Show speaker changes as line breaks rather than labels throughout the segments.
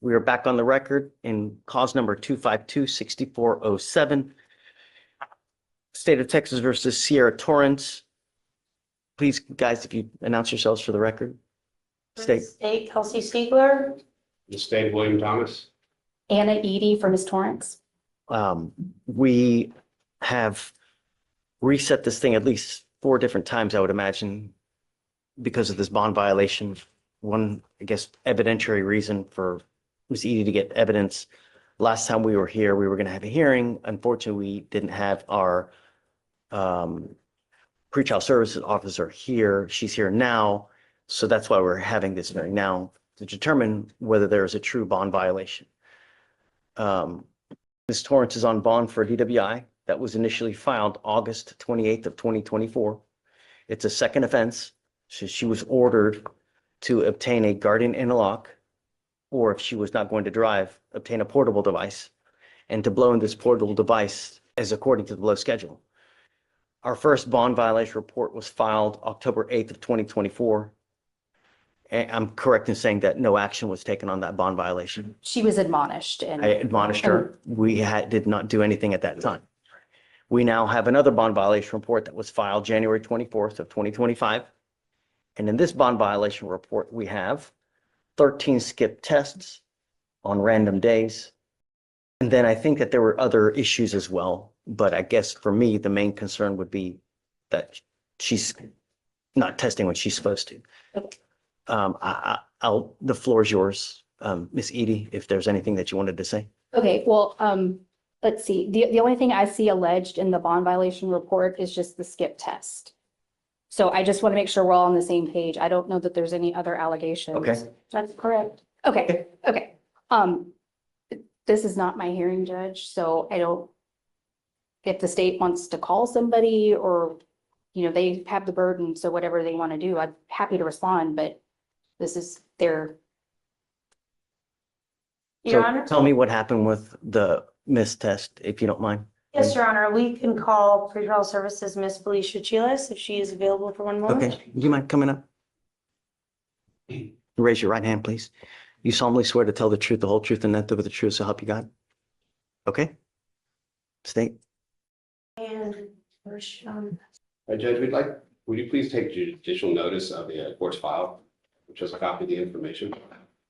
We are back on the record in cause number 252-6407. State of Texas versus Sierra Torrance. Please, guys, if you announce yourselves for the record.
State Kelsey Stiegler.
The state William Thomas.
Anna Edie for Ms. Torrance.
We have reset this thing at least 4 different times, I would imagine, because of this bond violation. One, I guess, evidentiary reason for Ms. Edie to get evidence. Last time we were here, we were going to have a hearing. Unfortunately, we didn't have our pretrial services officer here. She's here now. So that's why we're having this hearing now to determine whether there is a true bond violation. Ms. Torrance is on bond for DWI that was initially filed August 28th of 2024. It's a second offense. So she was ordered to obtain a guardian interlock, or if she was not going to drive, obtain a portable device, and to blow in this portable device as according to the blow schedule. Our first bond violation report was filed October 8th of 2024. And I'm correct in saying that no action was taken on that bond violation.
She was admonished and
I admonished her. We did not do anything at that time. We now have another bond violation report that was filed January 24th of 2025. And in this bond violation report, we have 13 skip tests on random days. And then I think that there were other issues as well. But I guess for me, the main concern would be that she's not testing when she's supposed to.
Okay.
The floor is yours, Ms. Edie, if there's anything that you wanted to say.
Okay, well, let's see. The only thing I see alleged in the bond violation report is just the skip test. So I just want to make sure we're all on the same page. I don't know that there's any other allegations.
Okay.
That's correct. Okay, okay. This is not my hearing, Judge, so I don't, if the state wants to call somebody or, you know, they have the burden, so whatever they want to do, I'm happy to respond, but this is their.
Your
So
Honor?
tell me what happened with the missed test, if you don't mind.
Yes, Your Honor, we can call pretrial services Miss Felicia Chiles if she is available for one moment.
Okay, do you mind coming up? Raise your right hand, please. You solemnly swear to tell the truth, the whole truth, and nothing but the truth, so help you God? Okay? State.
And first,
Judge, would you please take judicial notice of the court's file, which is a copy of the information?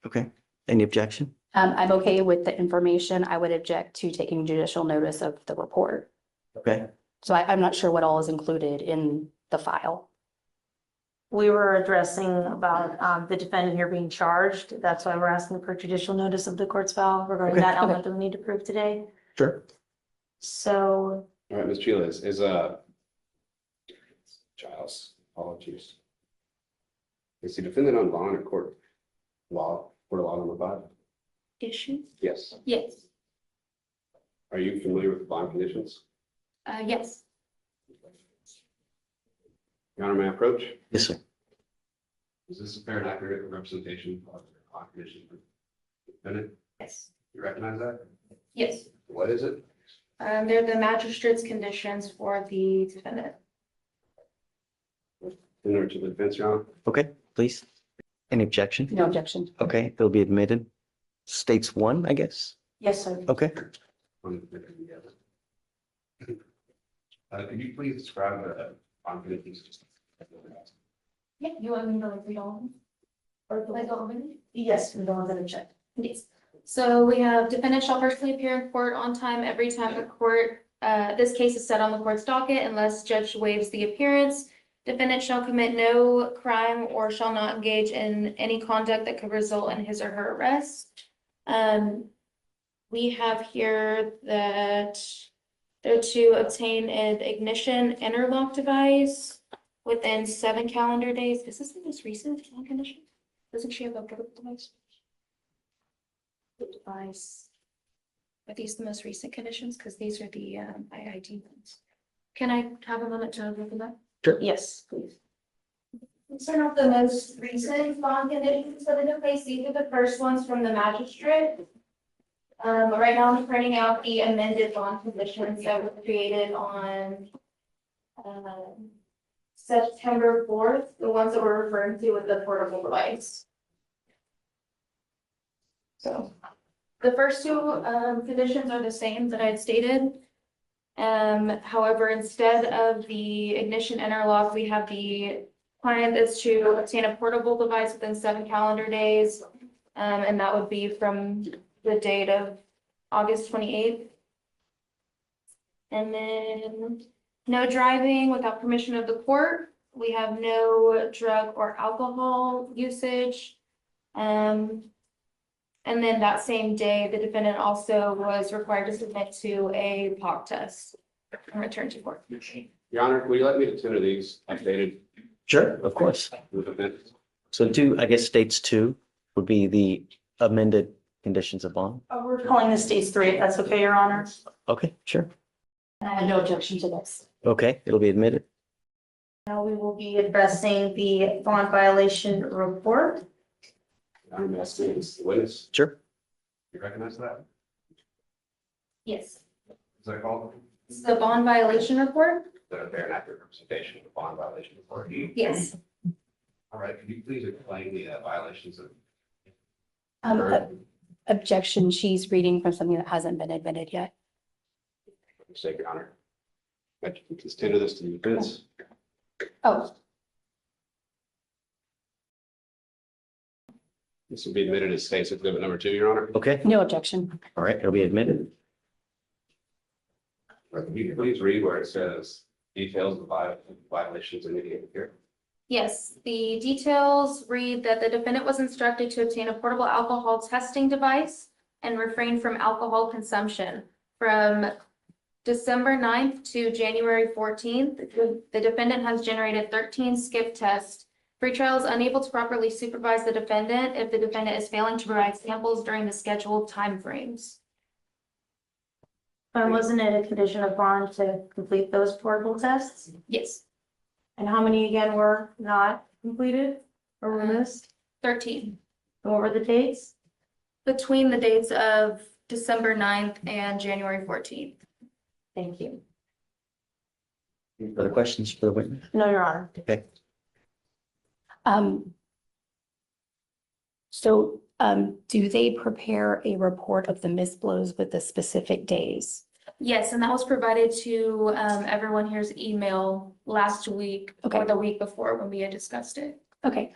Okay. Any objection?
I'm okay with the information. I would object to taking judicial notice of the report.
Okay.
So I'm not sure what all is included in the file.
we were addressing about the defendant here being charged. That's why we're asking for judicial notice of the court's file regarding
Okay.
that element that we need to prove today.
Sure.
So
All right, Ms. Chiles, Giles, apologies. Is the defendant on bond or court law number 5?
Issue?
Yes.
Yes.
Are you familiar with the bond conditions?
Yes.
Your Honor, may I approach?
Yes, sir.
Is this a fair and accurate representation of the bond condition for the defendant?
Yes.
You recognize that?
Yes.
What is it?
They're the magistrate's conditions for the defendant.
Similar to the defense, Your Honor?
Okay, please. Any objection?
No objection.
Okay, they'll be admitted. States 1, I guess.
yes, sir.
Okay.
Could you please describe the bond conditions?
Yeah, you want me to read all of them? Or like all of them?
Yes, we don't have to check.
Yes. So we have defendant shall personally appear in court on time every time the court, this case is set on the court's docket unless judge waives the appearance. Defendant shall commit no crime or shall not engage in any conduct that could result in his or her arrest. We have here that they're to obtain an ignition interlock device within 7 calendar days. Is this the most recent condition? Doesn't she have a portable device? The device. Are these the most recent conditions? Because these are the IID ones. Can I have a moment to look at that?
Yes, please.
Let's turn off the most recent bond conditions for the case. These are the first ones from the magistrate. Right now I'm printing out the amended bond conditions that were created on September 4th, the ones that we're referring to with the portable device. So the first two conditions are the same that I had stated. However, instead of the ignition interlock, we have the client is to obtain a portable device within 7 calendar days. And that would be from the date of August 28th. And then no driving without permission of the court. We have no drug or alcohol usage. And then that same day, the defendant also was required to submit to a POC test and return to court.
Your Honor, would you like me to tender these updated
Sure, of course.
with amendments?
So two, I guess states two would be the amended conditions of bond.
We're calling this stage 3, if that's okay, Your Honor.
Okay, sure.
And I have no objection to this.
Okay, it'll be admitted.
Now we will be addressing the bond violation report.
I'm asking the witness,
Sure.
you recognize that?
Yes.
Is that called?
It's the bond violation report?
The fair and accurate representation of the bond violation report.
Yes.
All right, could you please explain the violations of?
Objection, she's reading from something that hasn't been admitted yet.
Mistake, Your Honor. I just tender this to the defense.
Oh,
This will be admitted as state's exhibit number 2, Your Honor.
Okay,
no objection.
all right, it'll be admitted.
Can you please read where it says details of violations indicated here?
Yes, the details read that the defendant was instructed to obtain a portable alcohol testing device and refrain from alcohol consumption from December 9th to January 14th. The defendant has generated 13 skip tests. Pretrial is unable to properly supervise the defendant if the defendant is failing to provide samples during the scheduled timeframes.
Wasn't it a condition of bond to complete those portable tests?
Yes,
And how many again were not completed or were missed?
13.
And what were the dates?
Between the dates of December 9th and January 14th.
Thank you.
Any further questions for the witness?
No, Your Honor.
Okay,
Do they prepare a report of the missed blows with the specific days?
Yes, and that was provided to everyone here's email last week or
Okay.
the week before when we had discussed it.
Okay,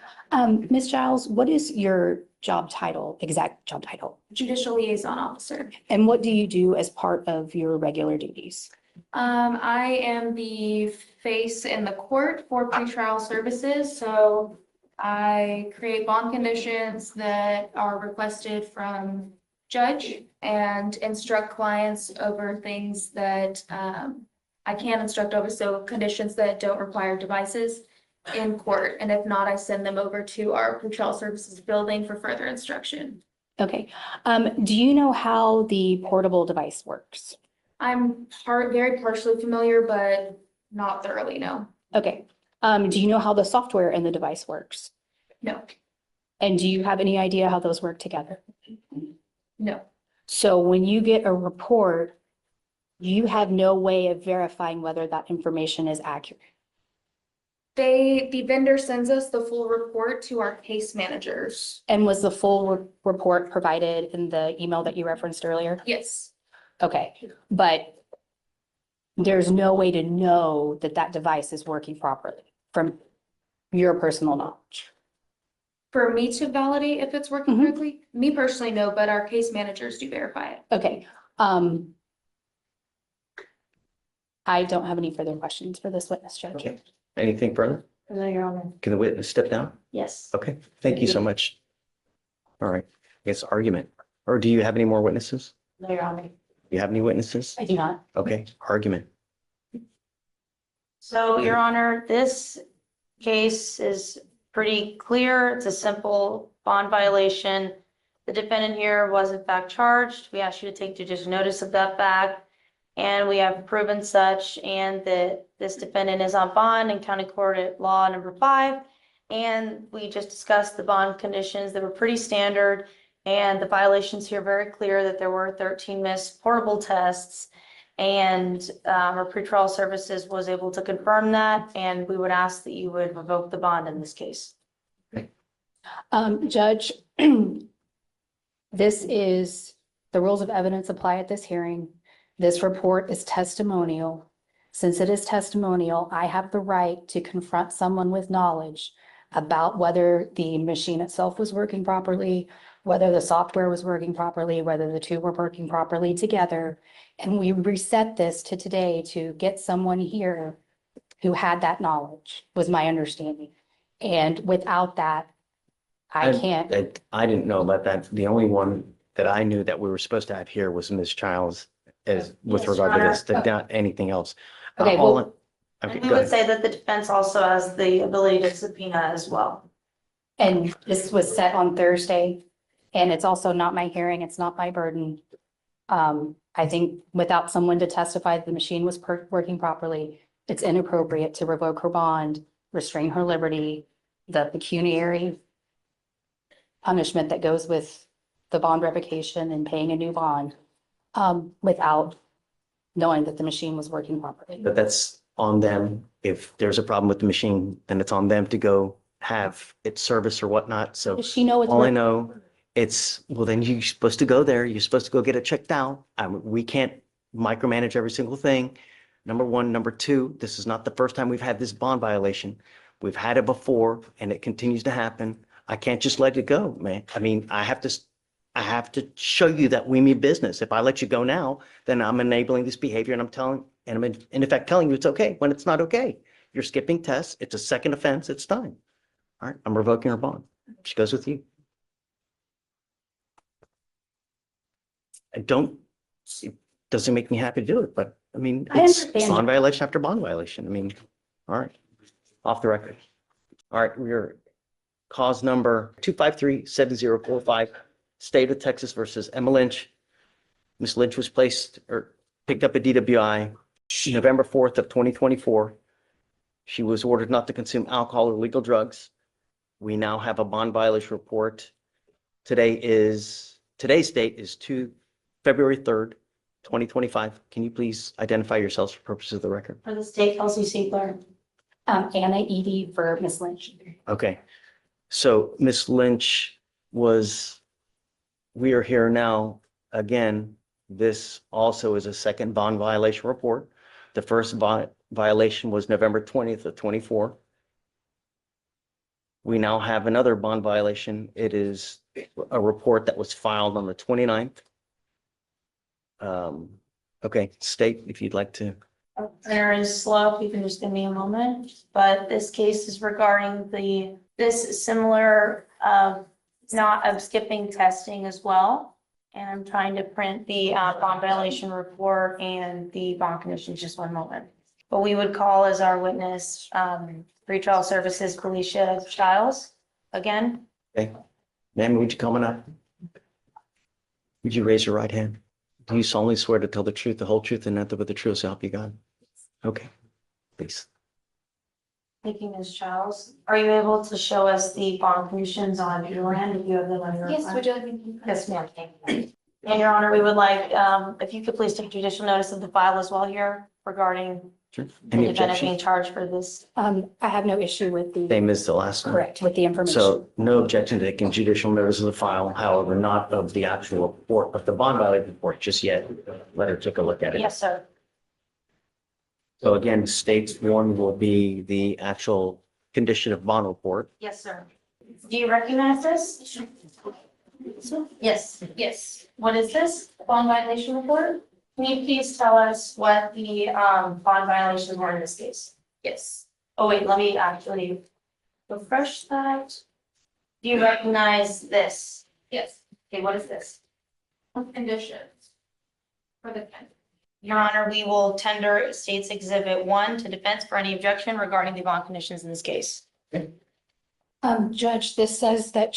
Ms. Giles, what is your job title, exact job title?
Judicial liaison officer.
And what do you do as part of your regular duties?
I am the face in the court for pretrial services, so I create bond conditions that are requested from judge and instruct clients over things that I can instruct over, so conditions that don't require devices in court. And if not, I send them over to our pretrial services building for further instruction.
Okay, do you know how the portable device works?
I'm very partially familiar, but not thoroughly, no.
Okay, do you know how the software in the device works?
No,
And do you have any idea how those work together?
no.
So when you get a report, you have no way of verifying whether that information is accurate.
The vendor sends us the full report to our case managers.
And was the full report provided in the email that you referenced earlier?
Yes,
Okay, but there's no way to know that that device is working properly from your personal knowledge.
for me to validate if it's working
Mhm.
correctly, me personally, no, but our case managers do verify it.
Okay, I don't have any further questions for this witness, Judge.
okay. Anything further?
No, Your Honor.
Can the witness step down?
Yes.
Okay, thank you so much. All right, I guess argument. Or do you have any more witnesses?
No, Your Honor.
Do you have any witnesses?
I do not.
Okay, argument.
So, Your Honor, this case is pretty clear. It's a simple bond violation. The defendant here was in fact charged. We ask you to take judicial notice of that fact. And we have proven such, and that this defendant is on bond in county court at law number 5. And we just discussed the bond conditions that were pretty standard. And the violations here very clear that there were 13 missed portable tests. And our pretrial services was able to confirm that, and we would ask that you would revoke the bond in this case.
Judge, This is, the rules of evidence apply at this hearing. This report is testimonial. Since it is testimonial, I have the right to confront someone with knowledge about whether the machine itself was working properly, whether the software was working properly, whether the two were working properly together. And we reset this to today to get someone here who had that knowledge, was my understanding. And without that, I can't.
I didn't know about that. The only one that I knew that we were supposed to have here was Ms. Childs as with
Yes,
regard to
Your
this, not anything else.
Okay,
All
well-
okay,
And we
go
would
ahead.
say that the defense also has the ability to subpoena as well.
And this was set on Thursday, and it's also not my hearing, it's not my burden. I think without someone to testify that the machine was working properly, it's inappropriate to revoke her bond, restrain her liberty, the pecuniary punishment that goes with the bond revocation and paying a new bond, without knowing that the machine was working properly.
But that's on them. If there's a problem with the machine, then it's on them to go have its service or whatnot. So
Does she know it's
all I
working?
know, well, then you're supposed to go there. You're supposed to go get it checked out. We can't micromanage every single thing. Number one. Number two, this is not the first time we've had this bond violation. We've had it before and it continues to happen. I can't just let it go, man. I mean, I have to show you that we mean business. If I let you go now, then I'm enabling this behavior and I'm in effect telling you it's okay when it's not okay. You're skipping tests. It's a second offense. It's time. All right, I'm revoking her bond. She goes with you. It doesn't make me happy to do it, but I mean,
I
it's
understand.
bond violation after bond violation. I mean, all right, off the record. All right, we're cause number 2537045, State of Texas versus Emma Lynch. Ms. Lynch was picked up at DWI November 4th of 2024. She was ordered not to consume alcohol or illegal drugs. We now have a bond violation report. Today's date is February 3rd, 2025. Can you please identify yourselves for purposes of the record?
For the state, Kelsey Siegler.
Anna Edie for Miss Lynch.
Okay. So Ms. Lynch we are here now. Again, this also is a second bond violation report. The first violation was November 20th of 24. We now have another bond violation. It is a report that was filed on the 29th. Okay, State, if you'd like to.
Printer is slow, if you can just give me a moment, but this case is regarding this similar, not of skipping testing as well. And I'm trying to print the bond violation report and the bond conditions, just one moment. But we would call as our witness, pretrial services, Felicia Stiles, again.
Okay. Ma'am, would you come on up? Would you raise your right hand? Do you solemnly swear to tell the truth, the whole truth, and nothing but the truth, so help you God? Okay, please.
Thank you, Ms. Childs. Are you able to show us the bond conditions on your end if you have them on your?
Yes, would you like me to?
Yes, ma'am. Thank you. And Your Honor, we would like, if you could please take judicial notice of the file as well here regarding
Sure.
the
Any
defendant being
objection?
charged for this.
I have no issue with the,
Same as the last one.
correct, with the information.
So no objection to taking judicial notice of the file, however, not of the actual report, of the bond violation report just yet. Let her take a look at it.
Yes, sir.
So again, State one will be the actual condition of bond report.
Yes, sir. Do you recognize this? Yes.
Yes.
What is this?
Bond violation report?
Can you please tell us what the bond violations were in this case?
Yes.
Oh, wait, let me actually refresh that. Do you recognize this?
Yes.
Okay, what is this?
Conditions. For the defendant.
Your Honor, we will tender State's Exhibit 1 to defense for any objection regarding the bond conditions in this case.
Judge, this says that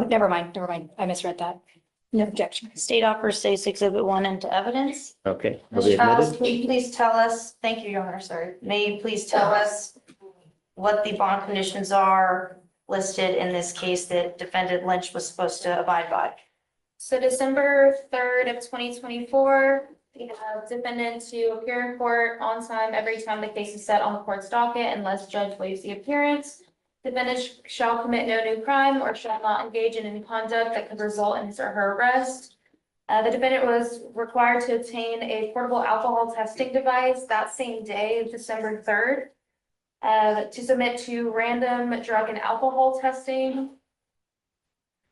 never mind, I misread that. No objection.
State offers State's Exhibit 1 into evidence.
Okay. Will
Ms.
be
Childs,
admitted?
can you please tell us, thank you, Your Honor, sorry. May you please tell us what the bond conditions are listed in this case that defendant Lynch was supposed to abide by?
So December 3rd of 2024, we have defendant to appear in court on time every time the case is set on the court's docket unless judge waives the appearance. Defendant shall commit no new crime or shall not engage in any conduct that could result in his or her arrest. The defendant was required to obtain a portable alcohol testing device that same day, December 3rd, to submit to random drug and alcohol testing,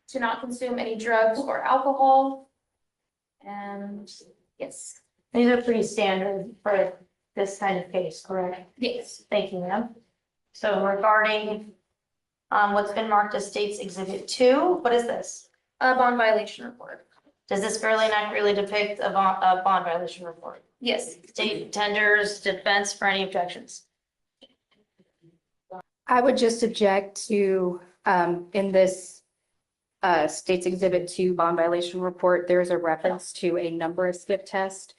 to not consume any drugs or alcohol. And yes,
These are pretty standard for this kind of case, correct?
yes,
Thank you, ma'am. So regarding what's been marked as State's Exhibit 2, what is this?
a bond violation report.
Does this fairly and accurately depict a bond violation report?
Yes,
State tenders defense for any objections.
I would just object to, in this State's Exhibit 2 bond violation report, there's a reference to a number of skip tests.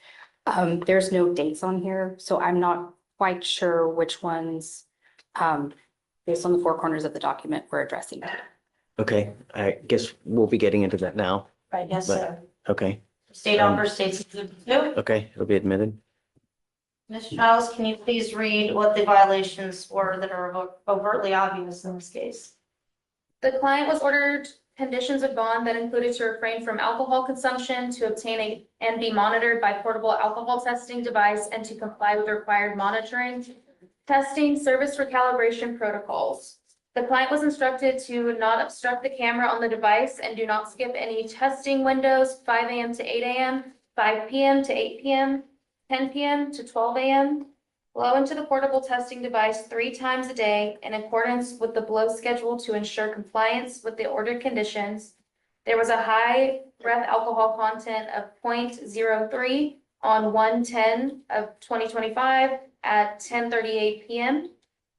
There's no dates on here, so I'm not quite sure which ones, based on the four corners of the document, we're addressing.
Okay, I guess we'll be getting into that now.
Right, yes,
But-
sir.
Okay,
State offers State's Exhibit 2.
okay, it'll be admitted.
Ms. Childs, can you please read what the violations were that are overtly obvious in this case?
the client was ordered conditions of bond that included to refrain from alcohol consumption, to obtain and be monitored by portable alcohol testing device, and to comply with required monitoring, testing, service recalibration protocols. The client was instructed to not obstruct the camera on the device and do not skip any testing windows, 5 a.m. to 8 a.m., 5 p.m. to 8 p.m., 10 p.m. to 12 a.m. Blow into the portable testing device 3 times a day in accordance with the blow schedule to ensure compliance with the ordered conditions. There was a high breath alcohol content of 0.03 on 1/10 of 2025 at 10:38 p.m.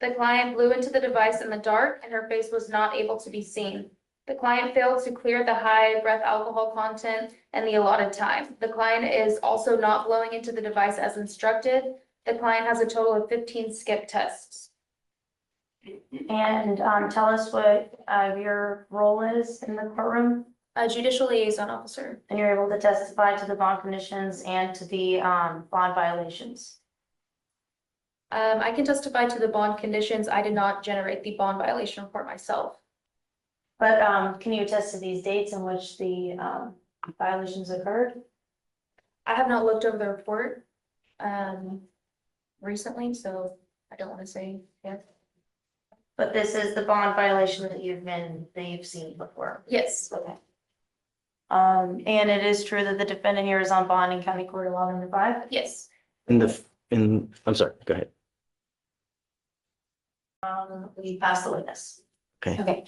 The client blew into the device in the dark and her face was not able to be seen. The client failed to clear the high breath alcohol content in the allotted time. The client is also not blowing into the device as instructed. The client has a total of 15 skip tests.
And tell us what your role is in the courtroom,
A judicial liaison officer.
and you're able to testify to the bond conditions and to the bond violations.
I can testify to the bond conditions. I did not generate the bond violation report myself.
But can you attest to these dates in which the violations occurred?
I have not looked over the report recently, so I don't want to say yes.
But this is the bond violation that you've seen before.
Yes,
Okay. And it is true that the defendant here is on bond in County Court 11-5.
yes.
I'm sorry, go ahead.
We pass the witness.
Okay.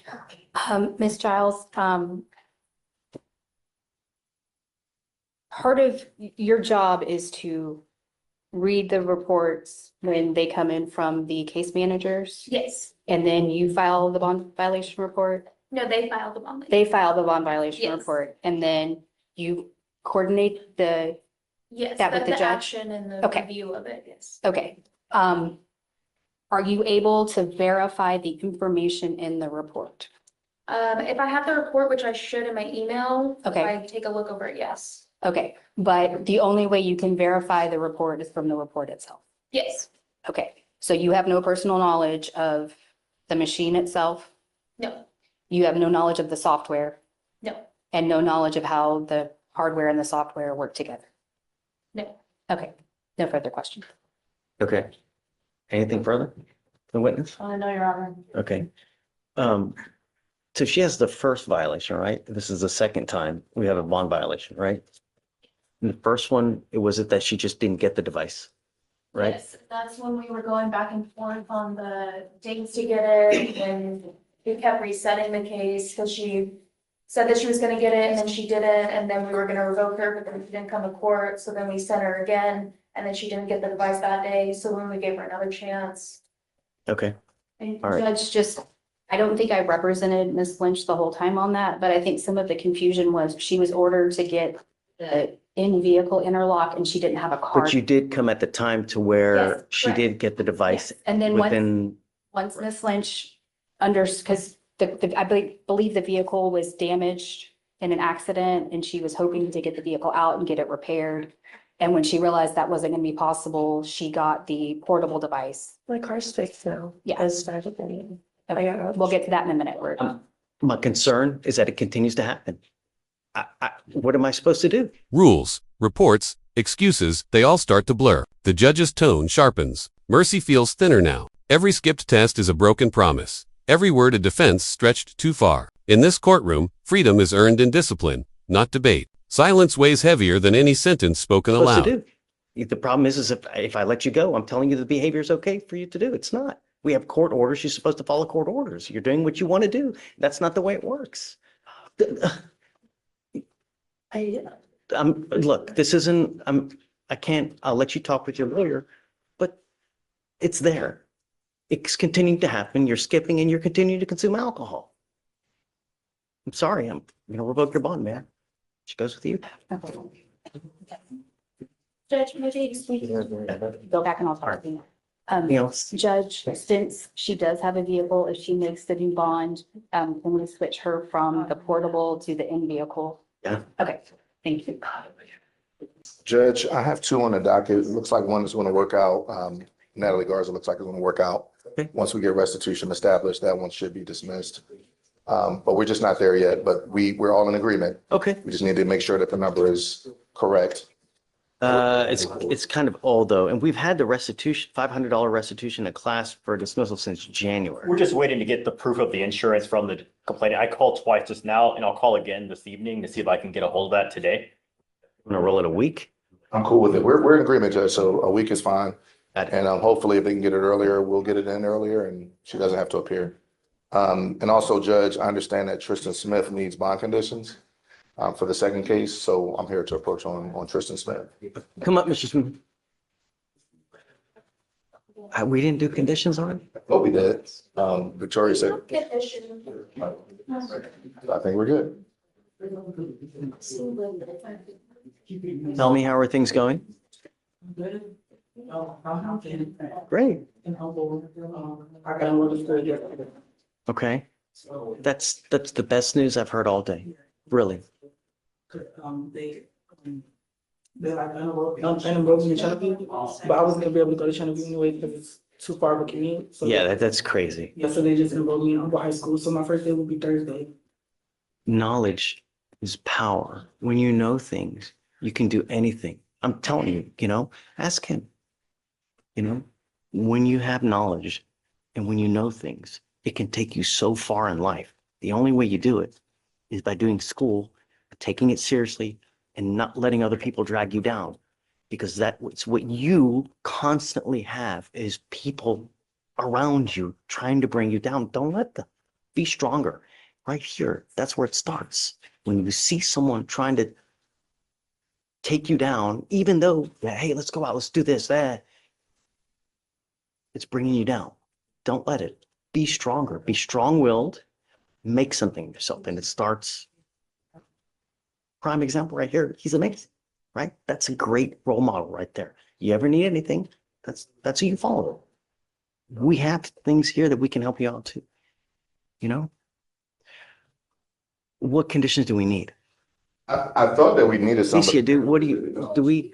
Ms. Giles, part of your job is to read the reports when they come in from the case managers,
Yes.
and then you file the bond violation report.
No, they filed the bond.
They file the bond violation
Yes.
report, and then you coordinate the,
Yes,
that with the judge?
action and the
Okay.
review of it, yes.
okay. Are you able to verify the information in the report?
If I have the report, which I should in my email, if
Okay.
I take a look over it, yes.
Okay, but the only way you can verify the report is from the report itself.
Yes,
Okay, so you have no personal knowledge of the machine itself?
no,
You have no knowledge of the software
no,
and no knowledge of how the hardware and the software work together?
no.
Okay, no further questions.
Okay. Anything further? The witness?
No, Your Honor.
Okay. So she has the first violation, right? This is the second time we have a bond violation, right? And the first one, was it that she just didn't get the device, right?
Yes, that's when we were going back and forth on the dates to get it, and we kept resetting the case, because she said that she was gonna get it, and then she didn't, and then we were gonna revoke her, but then she didn't come to court, so then we sent her again, and then she didn't get the device that day, so when we gave her another chance.
Okay,
And
All right.
Judge, I don't think I represented Ms. Lynch the whole time on that, but I think some of the confusion was she was ordered to get the in-vehicle interlock and she didn't have a card.
but you did come at the time to where
Yes,
she
correct.
did get the device
Yes, and then
within,
once Ms. Lynch because I believe the vehicle was damaged in an accident and she was hoping to get the vehicle out and get it repaired. And when she realized that wasn't gonna be possible, she got the portable device.
My car's fixed now.
Yeah.
I started getting.
Okay, we'll get to that in a minute.
My concern is that it continues to happen. What am I supposed to do?
Rules, reports, excuses, they all start to blur. The judge's tone sharpens. Mercy feels thinner now. Every skipped test is a broken promise. Every word a defense stretched too far. In this courtroom, freedom is earned in discipline, not debate. Silence weighs heavier than any sentence spoken
Supposed
aloud.
to do? The problem is if I let you go, I'm telling you the behavior is okay for you to do. It's not. We have court orders. You're supposed to follow court orders. You're doing what you want to do. That's not the way it works. Look, this isn't, I can't, I'll let you talk with your lawyer, but it's there. It's continuing to happen. You're skipping and you're continuing to consume alcohol. I'm sorry. I'm going to revoke your bond, man. She goes with you.
Judge, maybe
Go back and I'll talk to you.
Anything else?
Judge, since she does have a vehicle, if she makes the new bond, can we switch her from the portable to the in-vehicle?
Yeah.
Okay, thank you.
Judge, I have two on the docket. It looks like one is going to work out. Natalie Garza looks like it's going to work out.
Okay.
Once we get restitution established, that one should be dismissed. But we're just not there yet, but we're all in agreement.
Okay.
We just need to make sure that the number is correct.
It's kind of old though, and we've had the restitution, $500 restitution at class for dismissal since January.
We're just waiting to get the proof of the insurance from the complainant. I called twice just now and I'll call again this evening to see if I can get a hold of that today.
I'm gonna roll it a week.
I'm cool with it. We're in agreement, Judge, so a week is fine.
Got it.
And hopefully if they can get it earlier, we'll get it in earlier and she doesn't have to appear. And also, Judge, I understand that Tristan Smith needs bond conditions for the second case, so I'm here to approach on Tristan Smith.
Come up, Mr. Smith. We didn't do conditions on it?
Oh, we did. Victoria said, I think we're good.
Tell me, how are things going? Great. Okay. That's the best news I've heard all day. Really.
They're like unenrolled in Channel, but I wasn't gonna be able to go to Channel anyway because it's too far of a commute. So
Yeah, that's crazy.
yeah, so they just enrolled me in Humble High School. So my first day will be Thursday.
Knowledge is power. When you know things, you can do anything. I'm telling you, ask him. When you have knowledge and when you know things, it can take you so far in life. The only way you do it is by doing school, taking it seriously, and not letting other people drag you down. Because that's what you constantly have is people around you trying to bring you down. Don't let them. Be stronger. Right here, that's where it starts. When you see someone trying to take you down, even though, hey, let's go out, let's do this, that, it's bringing you down. Don't let it. Be stronger. Be strong-willed. Make something of yourself. And it starts. Prime example right here. He's amazing, right? That's a great role model right there. You ever need anything, that's who you follow. We have things here that we can help you out too. What conditions do we need?
I thought that we needed
Alicia,
somebody.
do we?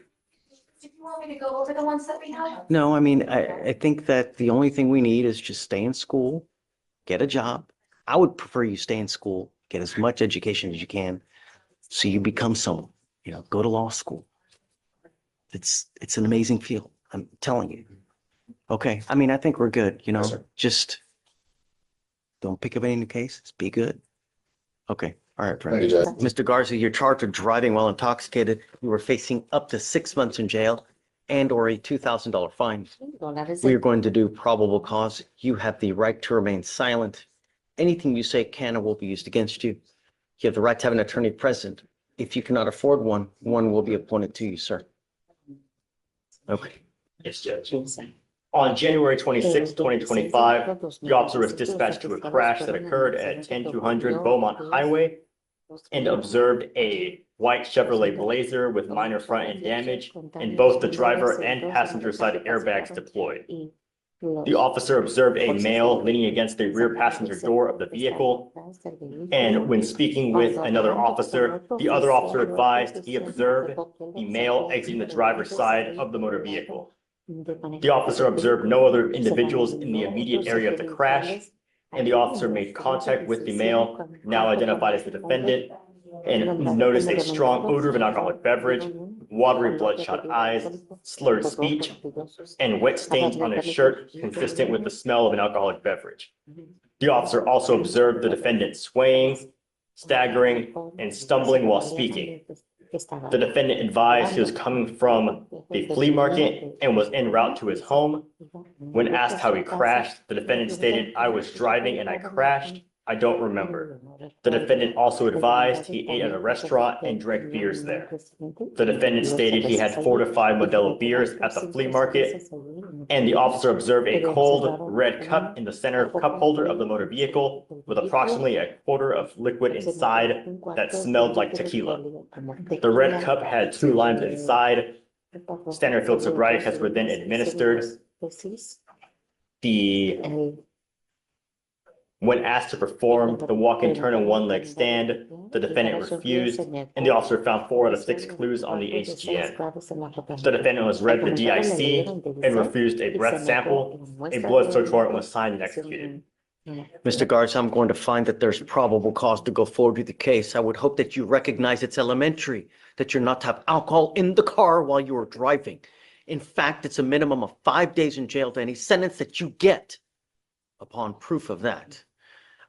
Do you want me to go over the ones that we have?
No, I mean, I think that the only thing we need is just stay in school, get a job. I would prefer you stay in school, get as much education as you can, so you become someone, go to law school. It's an amazing field. I'm telling you. Okay. I mean, I think we're good,
Yes, sir.
just don't pick up any new cases. Be good. Okay. All right,
Thank you,
friend.
Judge.
Mr. Garza, you're charged with driving while intoxicated. You are facing up to 6 months in jail and or a $2,000 fine. We are going to do probable cause. You have the right to remain silent. Anything you say can or will be used against you. You have the right to have an attorney present. If you cannot afford one, one will be appointed to you, sir. Okay.
Yes, Judge. On January 26, 2025, the officer was dispatched to a crash that occurred at 10200 Beaumont Highway and observed a white Chevrolet Blazer with minor front end damage and both the driver and passenger side airbags deployed. The officer observed a male leaning against the rear passenger door of the vehicle, and when speaking with another officer, the other officer advised he observed the male exiting the driver's side of the motor vehicle. The officer observed no other individuals in the immediate area of the crash and the officer made contact with the male, now identified as the defendant, and noticed a strong odor of an alcoholic beverage, watery bloodshot eyes, slurred speech, and wet stains on his shirt consistent with the smell of an alcoholic beverage. The officer also observed the defendant swaying, staggering, and stumbling while speaking. The defendant advised he was coming from the flea market and was en route to his home. When asked how he crashed, the defendant stated, "I was driving and I crashed. I don't remember." The defendant also advised he ate at a restaurant and drank beers there. The defendant stated he had 4 to 5 Modelo beers at the flea market, and the officer observed a cold red cup in the center cup holder of the motor vehicle with approximately a quarter of liquid inside that smelled like tequila. The red cup had 2 limes inside. Standard field sobriety tests were then administered. When asked to perform the walk-in turn and one-leg stand, the defendant refused, and the officer found 4 out of 6 clues on the HGN. The defendant was read the DIC and refused a breath sample. A blood search warrant was signed and executed.
Mr. Garza, I'm going to find that there's probable cause to go forward with the case. I would hope that you recognize it's elementary, that you're not to have alcohol in the car while you are driving. In fact, it's a minimum of 5 days in jail to any sentence that you get upon proof of that.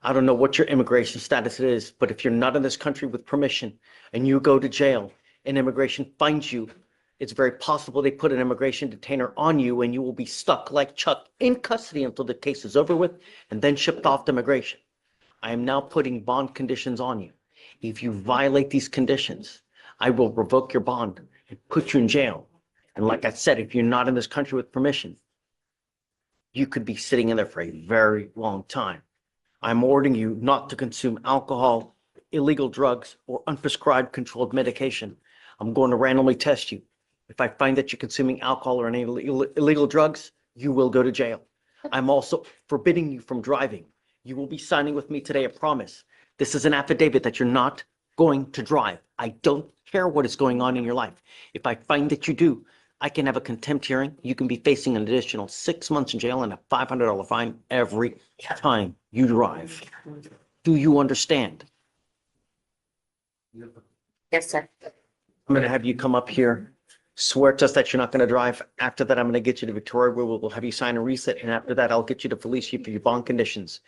I don't know what your immigration status is, but if you're not in this country with permission and you go to jail and immigration finds you, it's very possible they put an immigration detainer on you and you will be stuck like Chuck in custody until the case is over with and then shipped off to immigration. I am now putting bond conditions on you. If you violate these conditions, I will revoke your bond and put you in jail. And like I said, if you're not in this country with permission, you could be sitting in there for a very long time. I'm ordering you not to consume alcohol, illegal drugs, or unprescribed controlled medication. I'm going to randomly test you. If I find that you're consuming alcohol or any illegal drugs, you will go to jail. I'm also forbidding you from driving. You will be signing with me today, a promise. This is an affidavit that you're not going to drive. I don't care what is going on in your life. If I find that you do, I can have a contempt hearing. You can be facing an additional 6 months in jail and a $500 fine every time you drive. Do you understand?
Yes, sir.
I'm going to have you come up here, swear to us that you're not going to drive. After that, I'm going to get you to Victoria, where we'll have you sign a reset. And after that, I'll get you to Felicia for your bond conditions.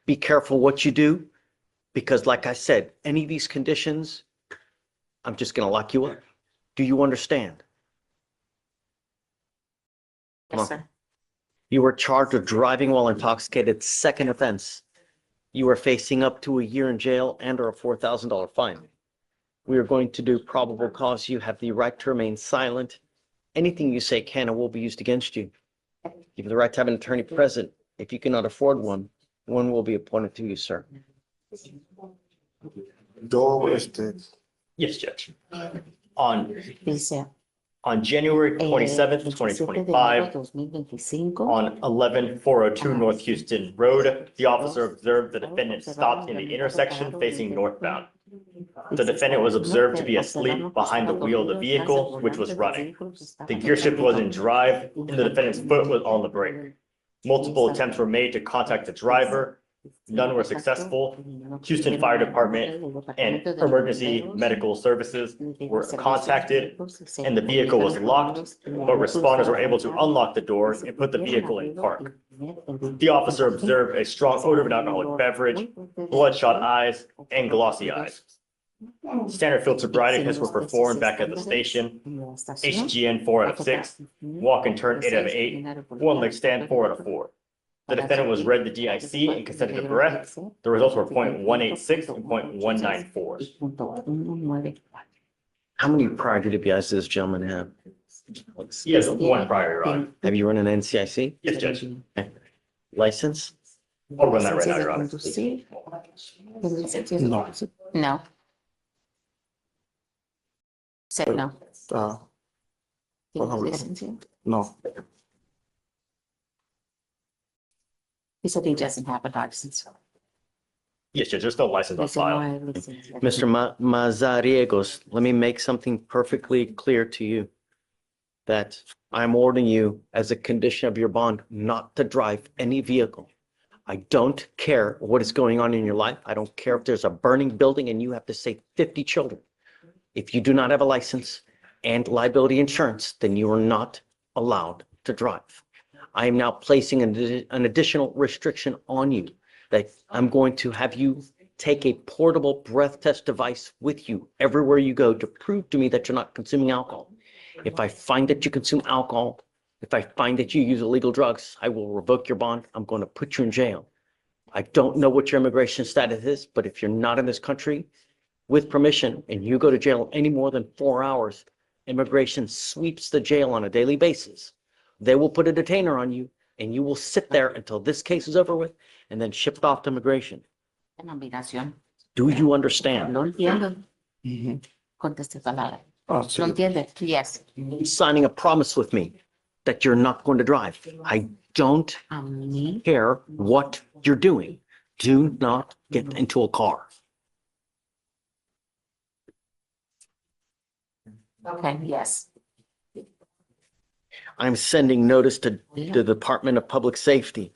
Be careful what you do, because like I said, any of these conditions, I'm just going to lock you up. Do you understand?
Yes, sir.
You were charged with driving while intoxicated, second offense. You are facing up to a year in jail and or a $4,000 fine. We are going to do probable cause. You have the right to remain silent. Anything you say can and will be used against you. You have the right to have an attorney present. If you cannot afford one, one will be appointed to you, sir.
Yes, Judge. On
Dice,
January 27th, 2025, on 11402 North Houston Road, the officer observed the defendant stopped in the intersection facing northbound. The defendant was observed to be asleep behind the wheel of the vehicle, which was running. The gear shift was in drive, and the defendant's foot was on the brake. Multiple attempts were made to contact the driver. None were successful. Houston Fire Department and emergency medical services were contacted, and the vehicle was locked, but responders were able to unlock the doors and put the vehicle in park. The officer observed a strong odor of an alcoholic beverage, bloodshot eyes, and glossy eyes. Standard field sobriety tests were performed back at the station. HGN 4 out of 6, walk and turn 8 out of 8, one leg stand 4 out of 4. The defendant was read the DIC and consented to breath. The results were 0.186 and 0.194.
How many prior DWIs does this gentleman have?
He has 1 prior, Your Honor.
Have you run an NCIC?
Yes, Judge.
License?
I'll run that right now, Your Honor.
No. No. Said no.
No.
He said he doesn't have a license.
Yes, Judge, there's no license on file.
Mr. Mazariegos, let me make something perfectly clear to you. That I'm ordering you as a condition of your bond not to drive any vehicle. I don't care what is going on in your life. I don't care if there's a burning building and you have to save 50 children. If you do not have a license and liability insurance, then you are not allowed to drive. I am now placing an additional restriction on you that I'm going to have you take a portable breath test device with you everywhere you go to prove to me that you're not consuming alcohol. If I find that you consume alcohol, if I find that you use illegal drugs, I will revoke your bond. I'm going to put you in jail. I don't know what your immigration status is, but if you're not in this country with permission and you go to jail any more than 4 hours, immigration sweeps the jail on a daily basis. They will put a detainer on you and you will sit there until this case is over with and then shipped off to immigration.
Denominación.
Do you understand?
Lo entiendo. Conteste palabra. Lo entiende? Yes.
Signing a promise with me that you're not going to drive. I don't
A mí.
care what you're doing. Do not get into a car.
Okay, yes.
I'm sending notice to the Department of Public Safety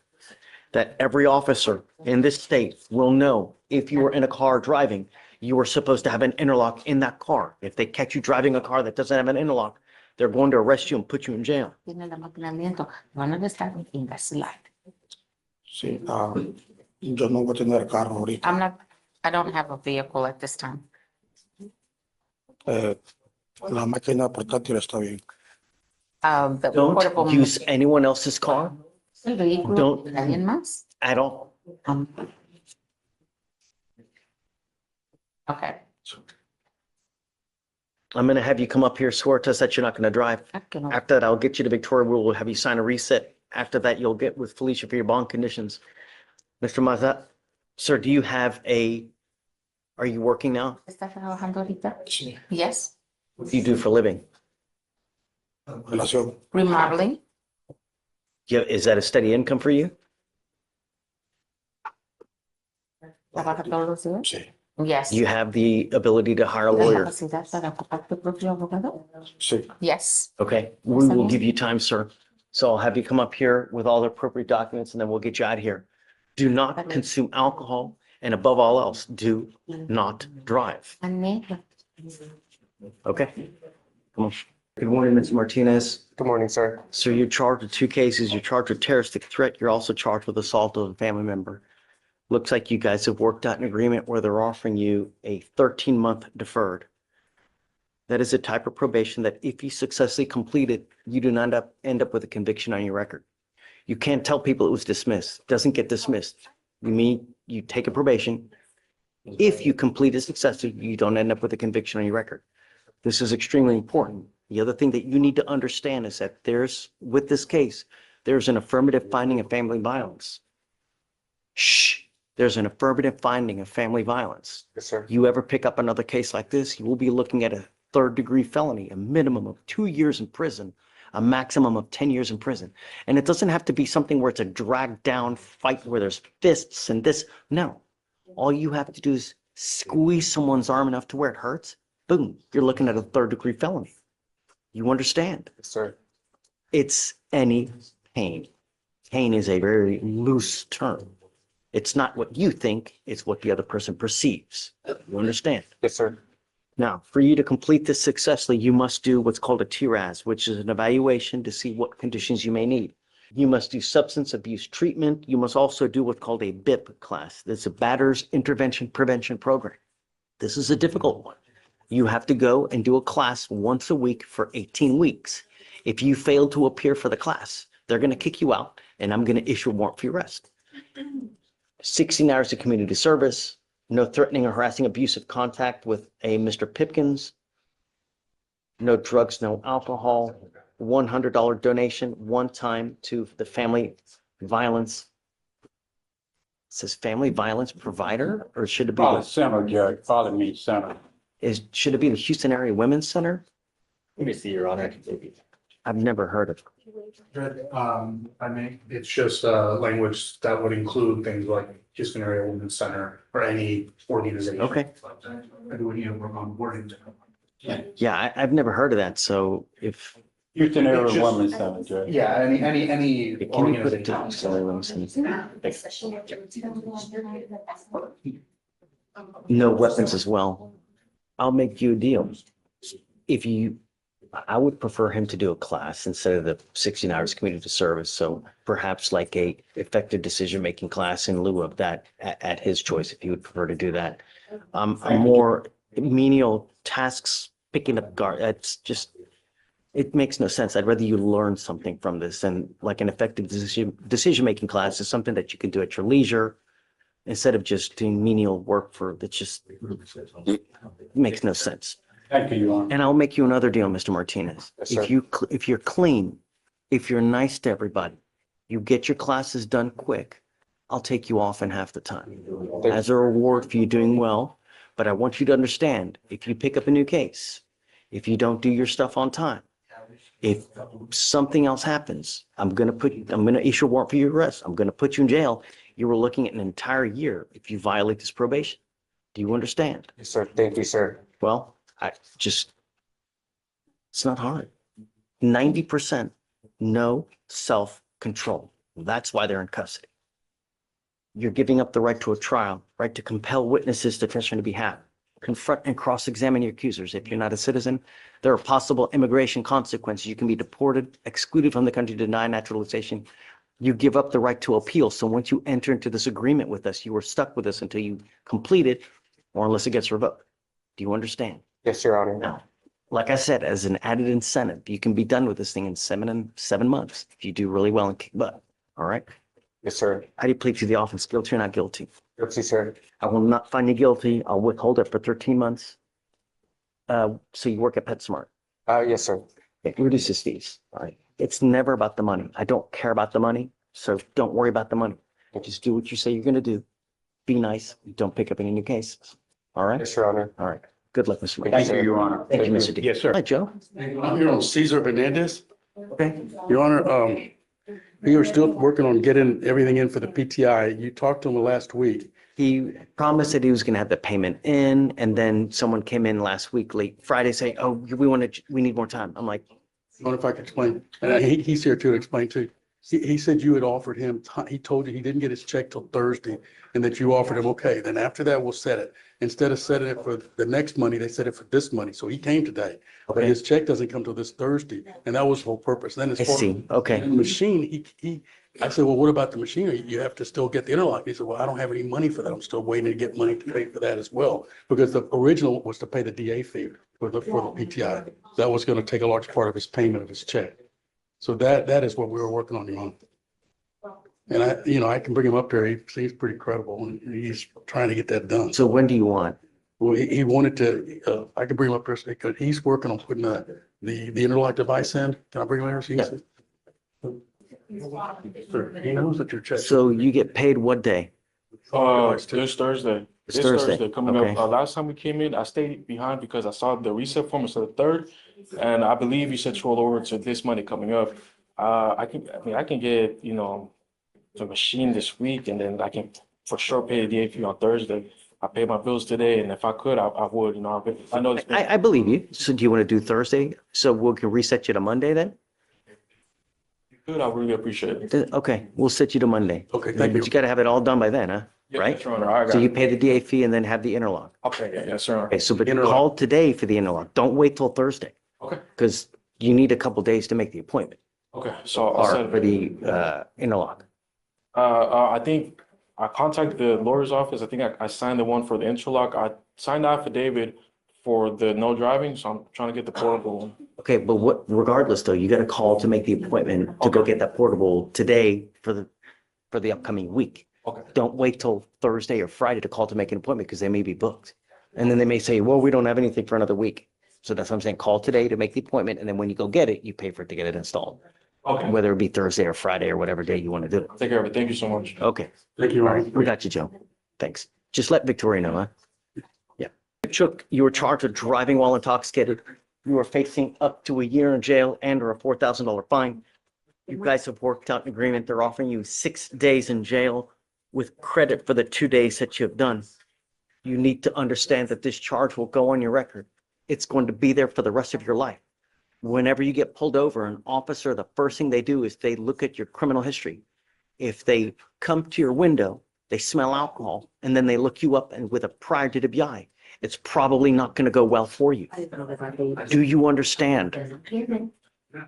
that every officer in this state will know if you are in a car driving, you are supposed to have an interlock in that car. If they catch you driving a car that doesn't have an interlock, they're going to arrest you and put you in jail.
Tiene el almacenamiento. Van a estar en gaslight.
Sí, yo no voy a tener carro ahorita.
I don't have a vehicle at this time.
La máquina portátil está bien.
The portable
Don't use anyone else's car
el vehículo
don't-
de alguien más.
at all.
Okay.
I'm going to have you come up here, swear to us that you're not going to drive.
Que no-
After that, I'll get you to Victoria. We'll have you sign a reset. After that, you'll get with Felicia for your bond conditions. Mr. Mazat, sir, are you working now?
¿Está trabajando ahorita?
Sí,
Yes.
What do you do for a living?
relación.
Remodeling.
Is that a steady income for you?
Trabaja todos los días.
Sí,
Yes.
Do you have the ability to hire a
¿La
lawyer?
capacidad para ocupar tu propio abogado?
sí.
Yes.
Okay, we will give you time, sir. So I'll have you come up here with all the appropriate documents and then we'll get you out of here. Do not consume alcohol and above all else, do not drive.
Aneta.
Okay? Come on. Good morning, Mr. Martinez.
Good morning, sir.
So you're charged with 2 cases. You're charged with terroristic threat. You're also charged with assault of a family member. Looks like you guys have worked out an agreement where they're offering you a 13-month deferred. That is a type of probation that if you successfully complete it, you do not end up with a conviction on your record. You can't tell people it was dismissed. It doesn't get dismissed. You take a probation. If you complete it successfully, you don't end up with a conviction on your record. This is extremely important. The other thing that you need to understand is that with this case, there's an affirmative finding of family violence. Shh. There's an affirmative finding of family violence.
Yes, sir.
You ever pick up another case like this, you will be looking at a 3rd-degree felony, a minimum of 2 years in prison, a maximum of 10 years in prison. And it doesn't have to be something where it's a dragged down fight where there's fists and this. No. All you have to do is squeeze someone's arm enough to where it hurts. Boom. You're looking at a 3rd-degree felony. You understand?
Yes, sir.
It's any pain. Pain is a very loose term. It's not what you think, it's what the other person perceives. You understand?
Yes, sir.
Now, for you to complete this successfully, you must do what's called a TRAS, which is an evaluation to see what conditions you may need. You must do substance abuse treatment. You must also do what's called a BIP class. That's a Batter's Intervention Prevention Program. This is a difficult one. You have to go and do a class once a week for 18 weeks. If you fail to appear for the class, they're going to kick you out and I'm going to issue a warrant for your arrest. 16 hours of community service, no threatening or harassing abusive contact with a Mr. Pipkins, no drugs, no alcohol, $100 donation one time to the family violence. It says family violence provider, or should it be,
Center, Judge. Father means center.
should it be the Houston Area Women's Center?
Let me see, Your Honor.
I've never heard of.
I mean, it's just language that would include things like Houston Area Women's Center or any organization.
Okay.
I do need to work on wording.
Yeah, I've never heard of that. So if
Houston Area
It's just-
Women's Center, Judge.
Yeah, any
Can you put it
organization.
to, sorry, let me see. No weapons as well. I'll make you a deal. If you, I would prefer him to do a class instead of the 16 hours community service. So perhaps like a effective decision-making class in lieu of that at his choice, if he would prefer to do that. A more menial tasks, picking up guard, that's just, it makes no sense. I'd rather you learn something from this, and like an effective decision-making class is something that you can do at your leisure instead of just doing menial work for, that just makes no sense.
Thank you, Your Honor.
And I'll make you another deal, Mr. Martinez.
Yes, sir.
If you're clean, if you're nice to everybody, you get your classes done quick, I'll take you off in half the time as a reward for you doing well. But I want you to understand, if you pick up a new case, if you don't do your stuff on time, if something else happens, I'm gonna issue a warrant for your arrest. I'm gonna put you in jail. You were looking at an entire year if you violate this probation. Do you understand?
Yes, sir. Thank you, sir.
Well, it's not hard. 90% no self-control. That's why they're in custody. You're giving up the right to a trial, right to compel witnesses to testify on your behalf, confront and cross-examine your accusers. If you're not a citizen, there are possible immigration consequences. You can be deported, excluded from the country, denied naturalization. You give up the right to appeal. So once you enter into this agreement with us, you are stuck with us until you complete it or unless it gets revoked. Do you understand?
Yes, Your Honor.
Now, like I said, as an added incentive, you can be done with this thing in 7 months if you do really well and kick butt. All right?
Yes, sir.
How do you plead to the offense? Guilty or not guilty?
Guilty, sir.
I will not find you guilty. I'll withhold it for 13 months. So you work at PetSmart.
Yes, sir.
It reduces fees. All right. It's never about the money. I don't care about the money. So don't worry about the money. Just do what you say you're going to do. Be nice. Don't pick up any new cases. All right?
Yes, Your Honor.
All right. Good luck, Mr.
Thank
Martinez.
you, Your Honor.
Thank you, Mr. D.
Yes, sir.
Hi, Joe.
I'm here on Cesar Hernandez.
Okay.
Your Honor, we are still working on getting everything in for the PTI. You talked to him last week.
He promised that he was going to have the payment in, and then someone came in last week, late Friday, saying, "Oh, we need more time." I'm like,
I wonder if I could explain. And he's here too to explain too. He said you had offered him, he told you he didn't get his check till Thursday and that you offered him, okay, then after that, we'll set it. Instead of setting it for the next money, they set it for this money. So he came today, but
okay,
his check doesn't come till this Thursday. And that was the whole purpose. Then as
I
far as
see. Okay.
the machine, I said, well, what about the machine? You have to still get the interlock. He said, well, I don't have any money for that. I'm still waiting to get money to pay for that as well. Because the original was to pay the DA fee for the PTI. That was going to take a large part of his payment of his check. So that is what we were working on, Your Honor. And I can bring him up there. He seems pretty credible and he's trying to get that done.
So when do you want?
Well, he wanted to, I can bring him up there because he's working on putting the interlock device in. Can I bring him here? So you can see? Sure. He knows that your check.
So you get paid what day?
This Thursday.
It's Thursday.
Coming
Okay.
up. Last time we came in, I stayed behind because I saw the reset form instead of third, and I believe you said roll over to this Monday coming up. I can get the machine this week, and then I can for sure pay the DA fee on Thursday. I pay my bills today, and if I could, I would. I know it's
I believe you. So do you want to do Thursday? So we can reset you to Monday then?
good. I really appreciate it.
Okay, we'll set you to Monday.
Okay, thank you.
But you got to have it all done by then, huh?
Yeah,
Right?
yes, Your Honor, I
So
got
you
it.
pay the DA fee and then have the interlock.
Okay, yes, sir.
Okay, so but
Interlock.
call today for the interlock. Don't wait till Thursday
Okay,
because you need a couple days to make the appointment
okay. So I'll
or
set
for the interlock.
I think I contacted the lawyer's office. I think I signed the one for the interlock. I signed the affidavit for the no driving, so I'm trying to get the portable one.
Okay, but what, regardless though, you got to call to make the appointment to go get that portable today for the upcoming week.
Okay.
Don't wait till Thursday or Friday to call to make an appointment because they may be booked. And then they may say, well, we don't have anything for another week. So that's what I'm saying. Call today to make the appointment. And then when you go get it, you pay for it to get it installed,
Okay,
whether it be Thursday or Friday or whatever day you want to do it.
take care of it. Thank you so much.
Okay.
Thank you,
All
Your
right.
Honor.
We got you, Joe. Thanks. Just let Victoria know, huh? Yeah. Chuck, you were charged with driving while intoxicated. You are facing up to a year in jail and or a $4,000 fine. You guys have worked out an agreement. They're offering you 6 days in jail with credit for the 2 days that you have done. You need to understand that this charge will go on your record. It's going to be there for the rest of your life. Whenever you get pulled over, an officer, the first thing they do is they look at your criminal history. If they come to your window, they smell alcohol, and then they look you up and with a prior DWI, it's probably not going to go well for you. Do you understand?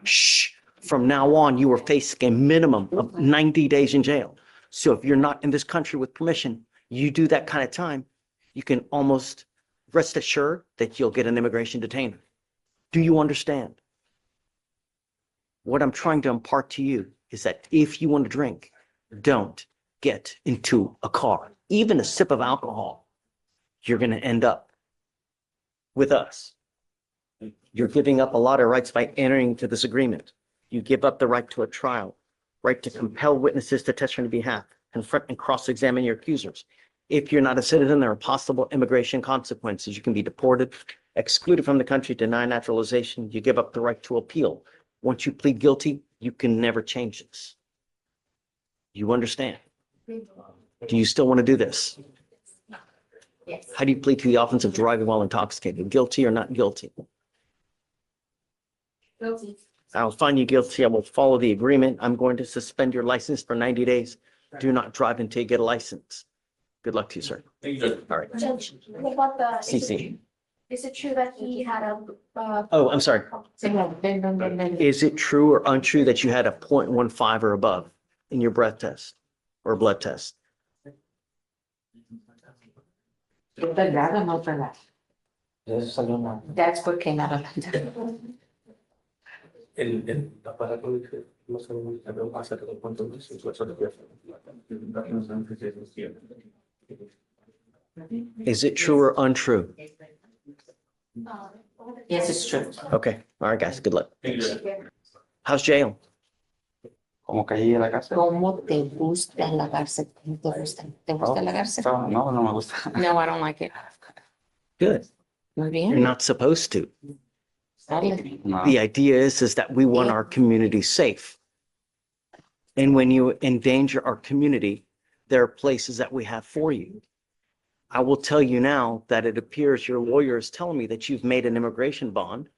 Shh. From now on, you are facing a minimum of 90 days in jail. So if you're not in this country with permission, you do that kind of time, you can almost rest assured that you'll get an immigration detainer. Do you understand? What I'm trying to impart to you is that if you want to drink, don't get into a car. Even a sip of alcohol, you're going to end up with us. You're giving up a lot of rights by entering into this agreement. You give up the right to a trial, right to compel witnesses to testify on your behalf, confront and cross-examine your accusers. If you're not a citizen, there are possible immigration consequences. You can be deported, excluded from the country, denied naturalization. You give up the right to appeal. Once you plead guilty, you can never change this. You understand? Do you still want to do this?
Yes.
How do you plead to the offense of driving while intoxicated? Guilty or not guilty?
Guilty.
I'll find you guilty. I will follow the agreement. I'm going to suspend your license for 90 days. Do not drive until you get a license. Good luck to you, sir. All right.
Judge, what about the,
CC.
is it true that he had a,
Oh, I'm sorry. Is it true or untrue that you had a 0.15 or above in your breath test or blood test?
That's what came out of that.
Is it true or untrue?
Yes, it's true.
Okay. All right, guys. Good luck. How's jail?
Como caí en la cárcel.
¿Cómo te gusta la cárcel? ¿Cómo te gusta? ¿Te gusta la cárcel?
No, no me gusta.
No, I don't like it.
Good.
Muy
You're
bien.
not supposed to.
Dale.
No.
The idea is that we want our community safe. And when you endanger our community, there are places that we have for you. I will tell you now that it appears your lawyer is telling me that you've made an immigration bond.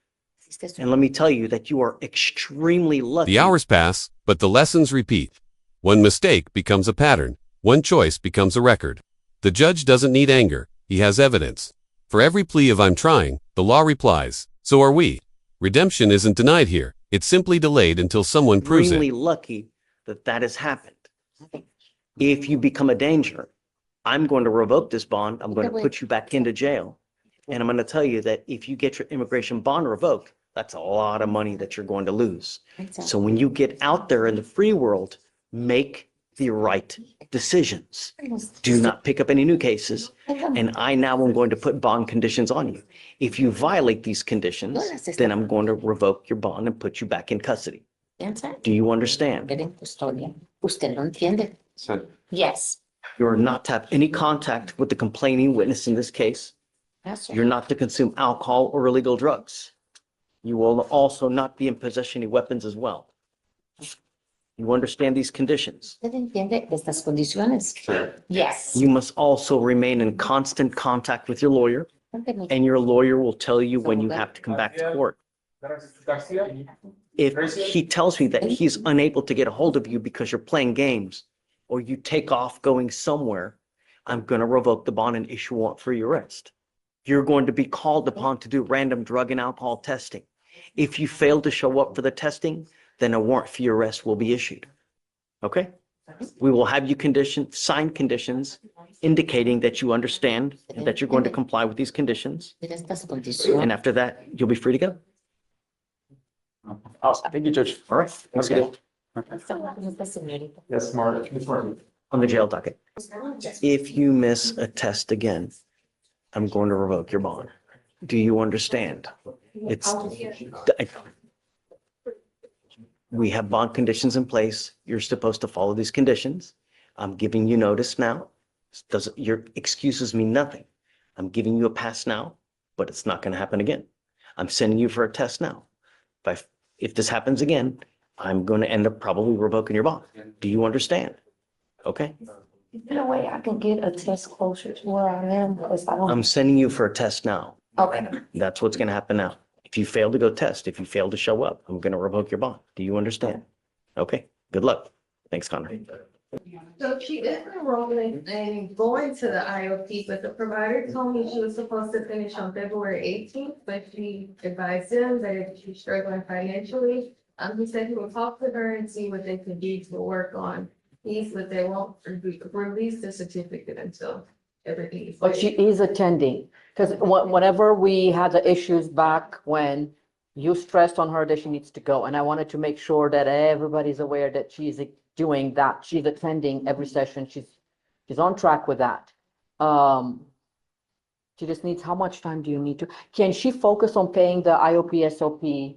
And let me tell you that you are extremely lucky.
The hours pass, but the lessons repeat. One mistake becomes a pattern. One choice becomes a record. The judge doesn't need anger. He has evidence. For every plea of "I'm trying," the law replies, "So are we." Redemption isn't denied here. It's simply delayed until someone proves
Extremely
it.
lucky that that has happened. If you become a danger, I'm going to revoke this bond. I'm going to put you back into jail. And I'm going to tell you that if you get your immigration bond revoked, that's a lot of money that you're going to lose. So when you get out there in the free world, make the right decisions. Do not pick up any new cases. And I now am going to put bond conditions on you. If you violate these conditions, then I'm going to revoke your bond and put you back in custody. Do you understand?
Usted lo entiende.
Sí.
Yes.
You're not to have any contact with the complaining witness in this case.
That's
You're not to consume alcohol or illegal drugs. You will also not be in possession of weapons as well. You understand these conditions?
¿Usted entiende estas condiciones? Yes.
You must also remain in constant contact with your lawyer, and your lawyer will tell you when you have to come back to court. If he tells me that he's unable to get a hold of you because you're playing games or you take off going somewhere, I'm going to revoke the bond and issue a warrant for your arrest. You're going to be called upon to do random drug and alcohol testing. If you fail to show up for the testing, then a warrant for your arrest will be issued. Okay? We will have you sign conditions indicating that you understand and that you're going to comply with these conditions. And after that, you'll be free to go.
Thank you, Judge.
All right. Let's go.
Yes, Mark.
On the jail docket. If you miss a test again, I'm going to revoke your bond. Do you understand? We have bond conditions in place. You're supposed to follow these conditions. I'm giving you notice now. Your excuses mean nothing. I'm giving you a pass now, but it's not going to happen again. I'm sending you for a test now. If this happens again, I'm going to end up probably revoking your bond. Do you understand? Okay.
In a way, I can get a test closer to where I am because I don't.
I'm sending you for a test now.
Okay.
That's what's going to happen now. If you fail to go test, if you fail to show up, I'm gonna revoke your bond. Do you understand? Okay, good luck. Thanks, Connor.
So she is enrolling and going to the IOP, but the provider told me she was supposed to finish on February 18th, but she advised him that if she's struggling financially, he said he will talk to her and see what they could do to work on these, but they won't release the certificate until everything is.
But she is attending, because whenever we had the issues back when you stressed on her that she needs to go, and I wanted to make sure that everybody's aware that she's doing that, she's attending every session, she's on track with that. She just needs, how much time do you need to, can she focus on paying the IOP SOP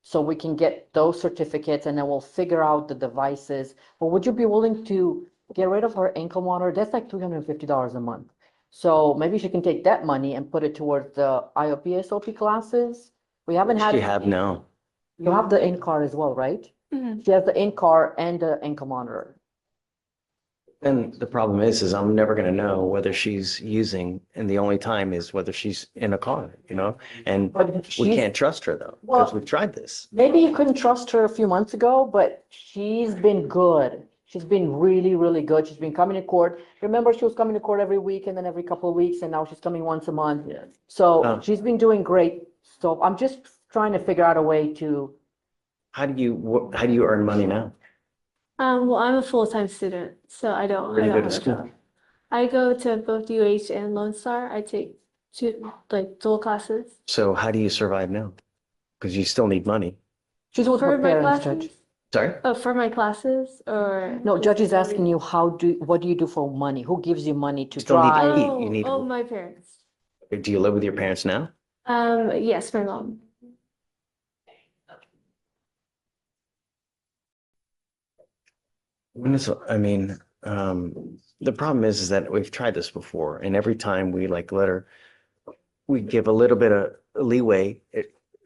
so we can get those certificates and then we'll figure out the devices? Or would you be willing to get rid of her ankle monitor? That's like $350 a month. So maybe she can take that money and put it towards the IOP SOP classes. We haven't had.
You have now.
You have the in-car as well, right? She has the in-car and the ankle monitor.
And the problem is I'm never gonna know whether she's using, and the only time is whether she's in a car, you know? And
But
we
she's,
can't trust her though,
Well-
because we've tried this.
maybe you couldn't trust her a few months ago, but she's been good. She's been really, really good. She's been coming to court. Remember, she was coming to court every week and then every couple of weeks, and now she's coming once a month.
Yeah.
So
Oh.
she's been doing great. So I'm just trying to figure out a way to,
How do you earn money now?
Well, I'm a full-time student, so I don't.
Where do you
I
go
don't
to
have a
school?
job. I go to both UH and Lone Star. I take two, like, dual classes.
So how do you survive now? Because you still need money.
she's with
For
her
my
parents,
classes?
Judge.
Sorry?
Oh, for my classes, or?
No, Judge is asking you, what do you do for money? Who gives you money to
Still need to
drive?
eat. You need
Oh,
to-
my parents.
Do you live with your parents now?
Yes, my mom.
The problem is that we've tried this before, and every time we like let her, we give a little bit of leeway.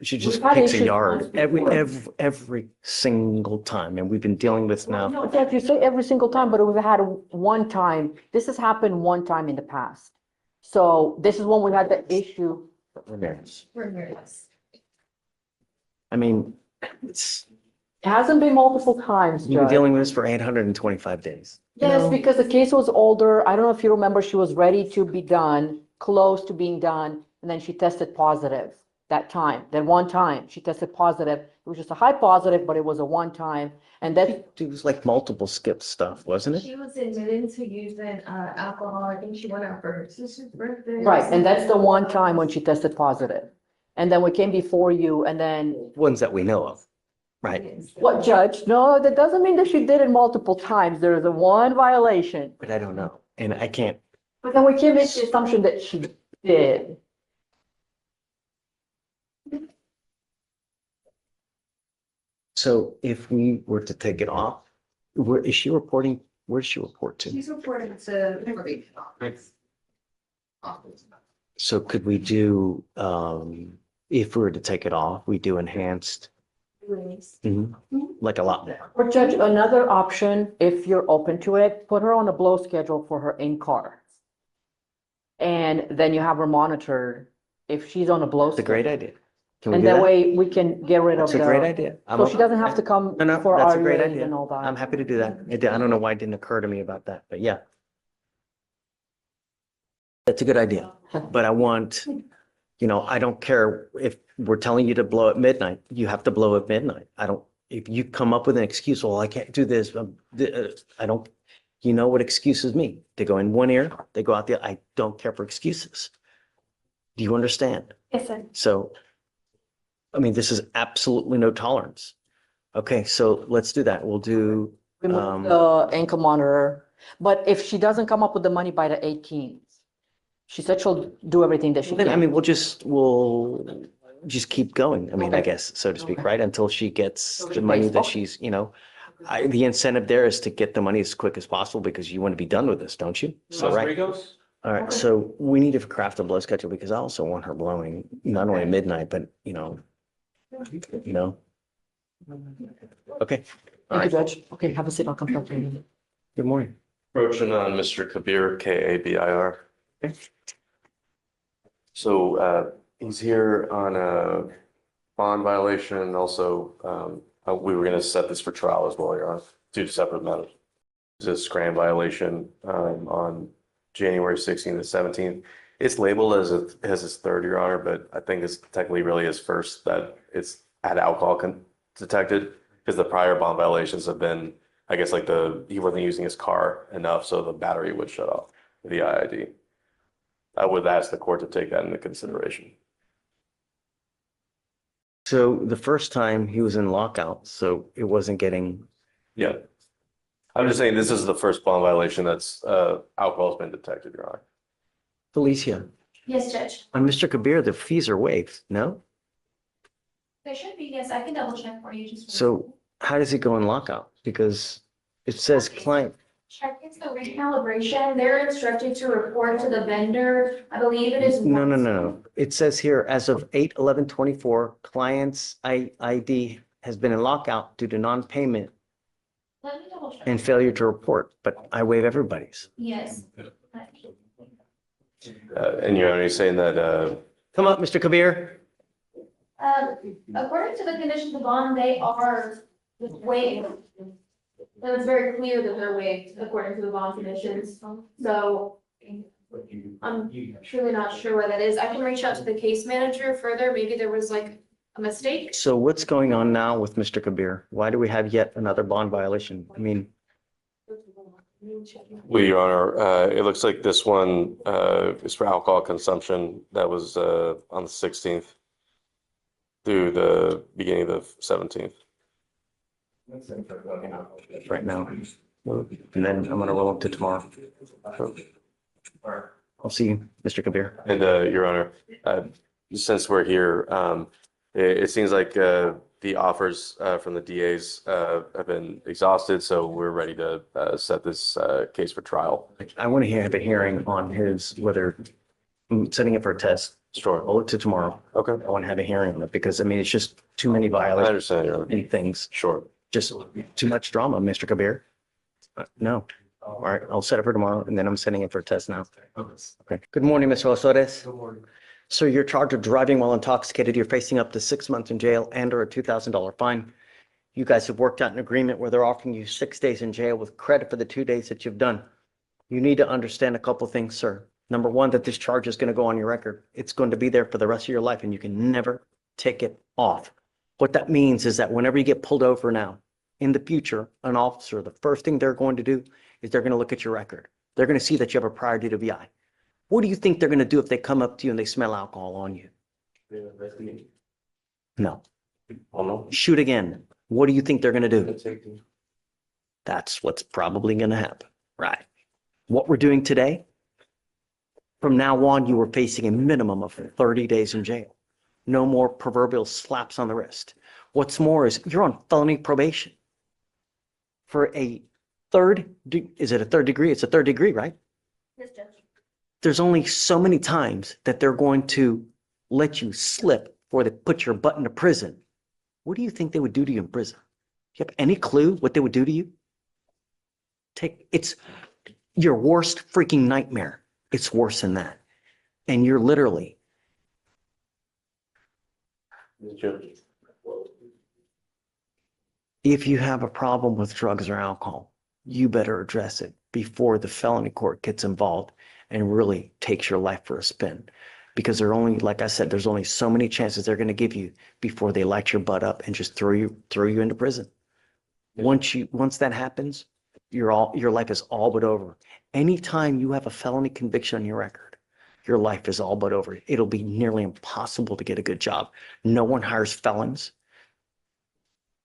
She just
We've had
picks a
issues
yard
before.
every single time, and we've been dealing with this now.
No, Judge, you say every single time, but we've had one time, this has happened one time in the past. So this is when we had the issue.
Ramirez.
Ramirez.
I mean,
It hasn't been multiple times,
we've been
Judge.
dealing with this for 825 days.
Yes, because the case was older. I don't know if you remember, she was ready to be done, close to being done, and then she tested positive that time. That one time, she tested positive. It was just a high positive, but it was a one time. And that,
It was like multiple skip stuff, wasn't it?
She was admitted to using alcohol. I think she went out for her sister's birthday.
right, and that's the one time when she tested positive. And then we came before you, and then,
Ones that we know of, right?
what, Judge? No, that doesn't mean that she did it multiple times. There is a one violation.
But I don't know, and I can't.
But then we can't make the assumption that she did.
So if we were to take it off, is she reporting? Where does she report to?
She's reporting to probation office.
So could we do, if we were to take it off, we do enhanced, like a lot more.
Or Judge, another option, if you're open to it, put her on a blow schedule for her in-car. And then you have her monitored if she's on a blow.
It's a great idea. Can we
And
do
that
that?
way we can get rid of
That's a great
the,
idea.
so she doesn't have to come
No,
for
that's a great
RUAs
idea.
and all
I'm
that.
happy to do that. I don't know why it didn't occur to me about that, but yeah. That's a good idea. But I want, I don't care if we're telling you to blow at midnight, you have to blow at midnight. If you come up with an excuse, well, I can't do this. I don't, you know what excuses mean? They go in one ear, they go out the, I don't care for excuses. Do you understand?
Yes, sir.
So, this is absolutely no tolerance. Okay, so let's do that. We'll do,
Remove the ankle monitor, but if she doesn't come up with the money by the 18th, she said she'll do everything that she
then,
can.
we'll just keep going. I
Okay.
guess, so to speak,
Okay.
right? Until she gets
Until
the
she
money
pays.
that
Okay.
she's, the incentive there is to get the money as quick as possible because you want to be done with this, don't you? So, right. All right, so we need to craft a blow schedule because I also want her blowing not only at midnight, but, Okay. All
Thank you,
right.
Judge. Okay, have a seat. I'll come talk to you.
Good morning.
Approaching on Mr. Kabir, Kabir. So he's here on a bond violation, and also, we were gonna set this for trial as well, Your Honor, two separate matters. It's a scram violation, on January 16th and 17th. It's labeled as his third, Your Honor, but I think it's technically really his first that it's had alcohol detected, because the prior bond violations have been, I guess, like he wasn't using his car enough, so the battery would shut off the IID. I would ask the court to take that into consideration.
So the first time he was in lockout, so it wasn't getting,
Yeah. I'm just saying this is the first bond violation that's alcohol's been detected, Your Honor.
Felicia,
Yes, Judge.
on Mr. Kabir, the fees are waived, no?
There should be, yes, I can double check for you just.
So how does he go in lockout? Because it says client,
Check into the recalibration. They're instructed to report to the vendor. I believe it is.
no. It says here, as of 8/11/24, client's ID has been in lockout due to non-payment
Let me double check.
and failure to report, but I waive everybody's.
Yes.
And Your Honor, you're saying that,
Come up, Mr. Kabir.
According to the conditions of bond, they are waived. And it's very clear that they're waived according to the bond conditions. So I'm truly not sure what that is. I can reach out to the case manager further. Maybe there was like a mistake.
So what's going on now with Mr. Kabir? Why do we have yet another bond violation? I mean,
well, Your Honor, it looks like this one is for alcohol consumption. That was on the 16th through the beginning of the 17th.
right now. And then I'm gonna roll up to tomorrow. I'll see you, Mr. Kabir.
And Your Honor, since we're here, it seems like the offers from the DAs have been exhausted, so we're ready to set this case for trial.
I want to have a hearing on his, whether I'm setting it for a test.
Sure.
Roll it to tomorrow.
Okay.
I want to have a hearing on it because I mean, it's just too many
I
violations
understand, Your Honor.
and things.
Sure.
Just too much drama, Mr. Kabir. No. All right, I'll set it for tomorrow and then I'm setting it for a test now. Okay. Good morning, Mr. Osores.
Good morning.
So you're charged with driving while intoxicated. You're facing up to 6 months in jail and or a $2,000 fine. You guys have worked out an agreement where they're offering you 6 days in jail with credit for the 2 days that you've done. You need to understand a couple things, sir. Number one, that this charge is going to go on your record. It's going to be there for the rest of your life and you can never take it off. What that means is that whenever you get pulled over now, in the future, an officer, the first thing they're going to do is they're going to look at your record. They're going to see that you have a prior DWI. What do you think they're going to do if they come up to you and they smell alcohol on you? No.
Oh, no.
Shoot again. What do you think they're going to do? That's what's probably going to happen. Right. What we're doing today, from now on, you are facing a minimum of 30 days in jail. No more proverbial slaps on the wrist. What's more is you're on felony probation for a is it a third degree? It's a third degree, right?
Yes, Judge.
There's only so many times that they're going to let you slip before they put your butt into prison. What do you think they would do to you in prison? Do you have any clue what they would do to you? It's your worst freaking nightmare. It's worse than that. And you're literally, if you have a problem with drugs or alcohol, you better address it before the felony court gets involved and really takes your life for a spin. Because there are only, like I said, there's only so many chances they're going to give you before they light your butt up and just throw you into prison. Once that happens, your life is all but over. Anytime you have a felony conviction on your record, your life is all but over. It'll be nearly impossible to get a good job. No one hires felons,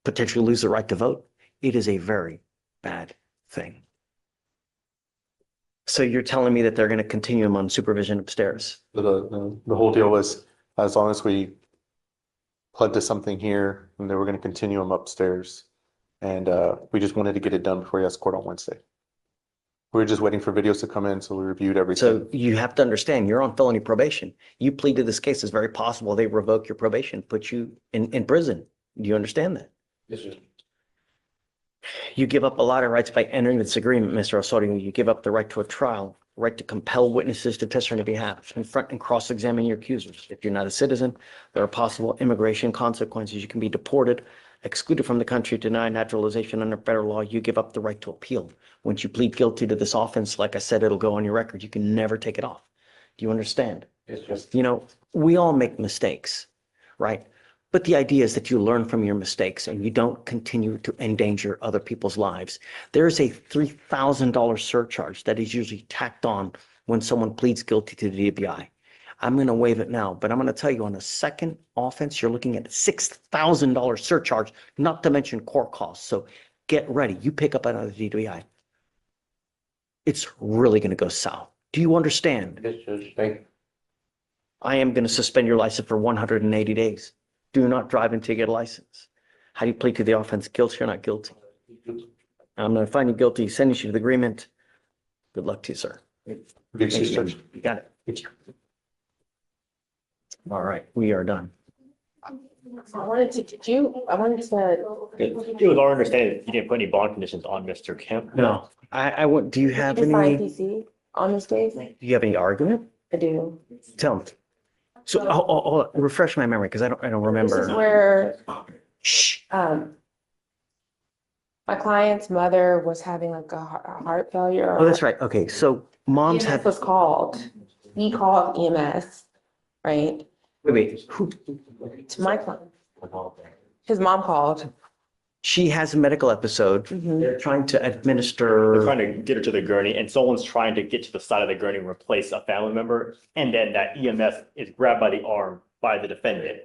potentially lose the right to vote. It is a very bad thing. So you're telling me that they're going to continue him on supervision upstairs?
The whole deal was, as long as we pled to something here, and they were going to continue him upstairs. And we just wanted to get it done before he has court on Wednesday. We were just waiting for videos to come in, so we reviewed everything.
So you have to understand, you're on felony probation. You plead to this case, it's very possible they revoke your probation, put you in prison. Do you understand that?
Yes, sir.
You give up a lot of rights by entering this agreement, Mr. Osorio. You give up the right to a trial. right to compel witnesses to testify on your behalf, confront and cross-examine your accusers. If you're not a citizen, there are possible immigration consequences. You can be deported, excluded from the country, denied naturalization under federal law. You give up the right to appeal. Once you plead guilty to this offense, like I said, it'll go on your record. You can never take it off. Do you understand?
It's just,
You know, we all make mistakes, right? But the idea is that you learn from your mistakes and you don't continue to endanger other people's lives. There is a $3,000 surcharge that is usually tacked on when someone pleads guilty to the DWI. I'm going to waive it now, but I'm going to tell you on a second offense, you're looking at a $6,000 surcharge, not to mention court costs. So get ready. You pick up another DWI. It's really going to go south. Do you understand?
it's just, thank
I am going to suspend your license for 180 days. Do not drive until you get a license. How do you plead to the offense? Guilty or not guilty? I'm going to find you guilty, sentence you to the agreement. Good luck to you, sir.
Thank you, Judge.
You got it. All right, we are done.
I wanted to,
It was our understanding that you didn't put any bond conditions on Mr. Kemp.
No, I want, do you have
define
any,
PC on this case?
do you have any argument?
I do.
Tell me. So I'll refresh my memory because I don't
This is
remember.
where, my client's mother was having like a heart failure.
Oh, that's right. Okay, so moms
EMS
have,
was called. He called EMS, right?
wait, who,
To my client. His mom called.
she has a medical episode.
Mhm.
They're trying to
They're
administer.
trying to get her to the gurney and someone's trying to get to the side of the gurney and replace a family member. And then that EMS is grabbed by the arm by the defendant.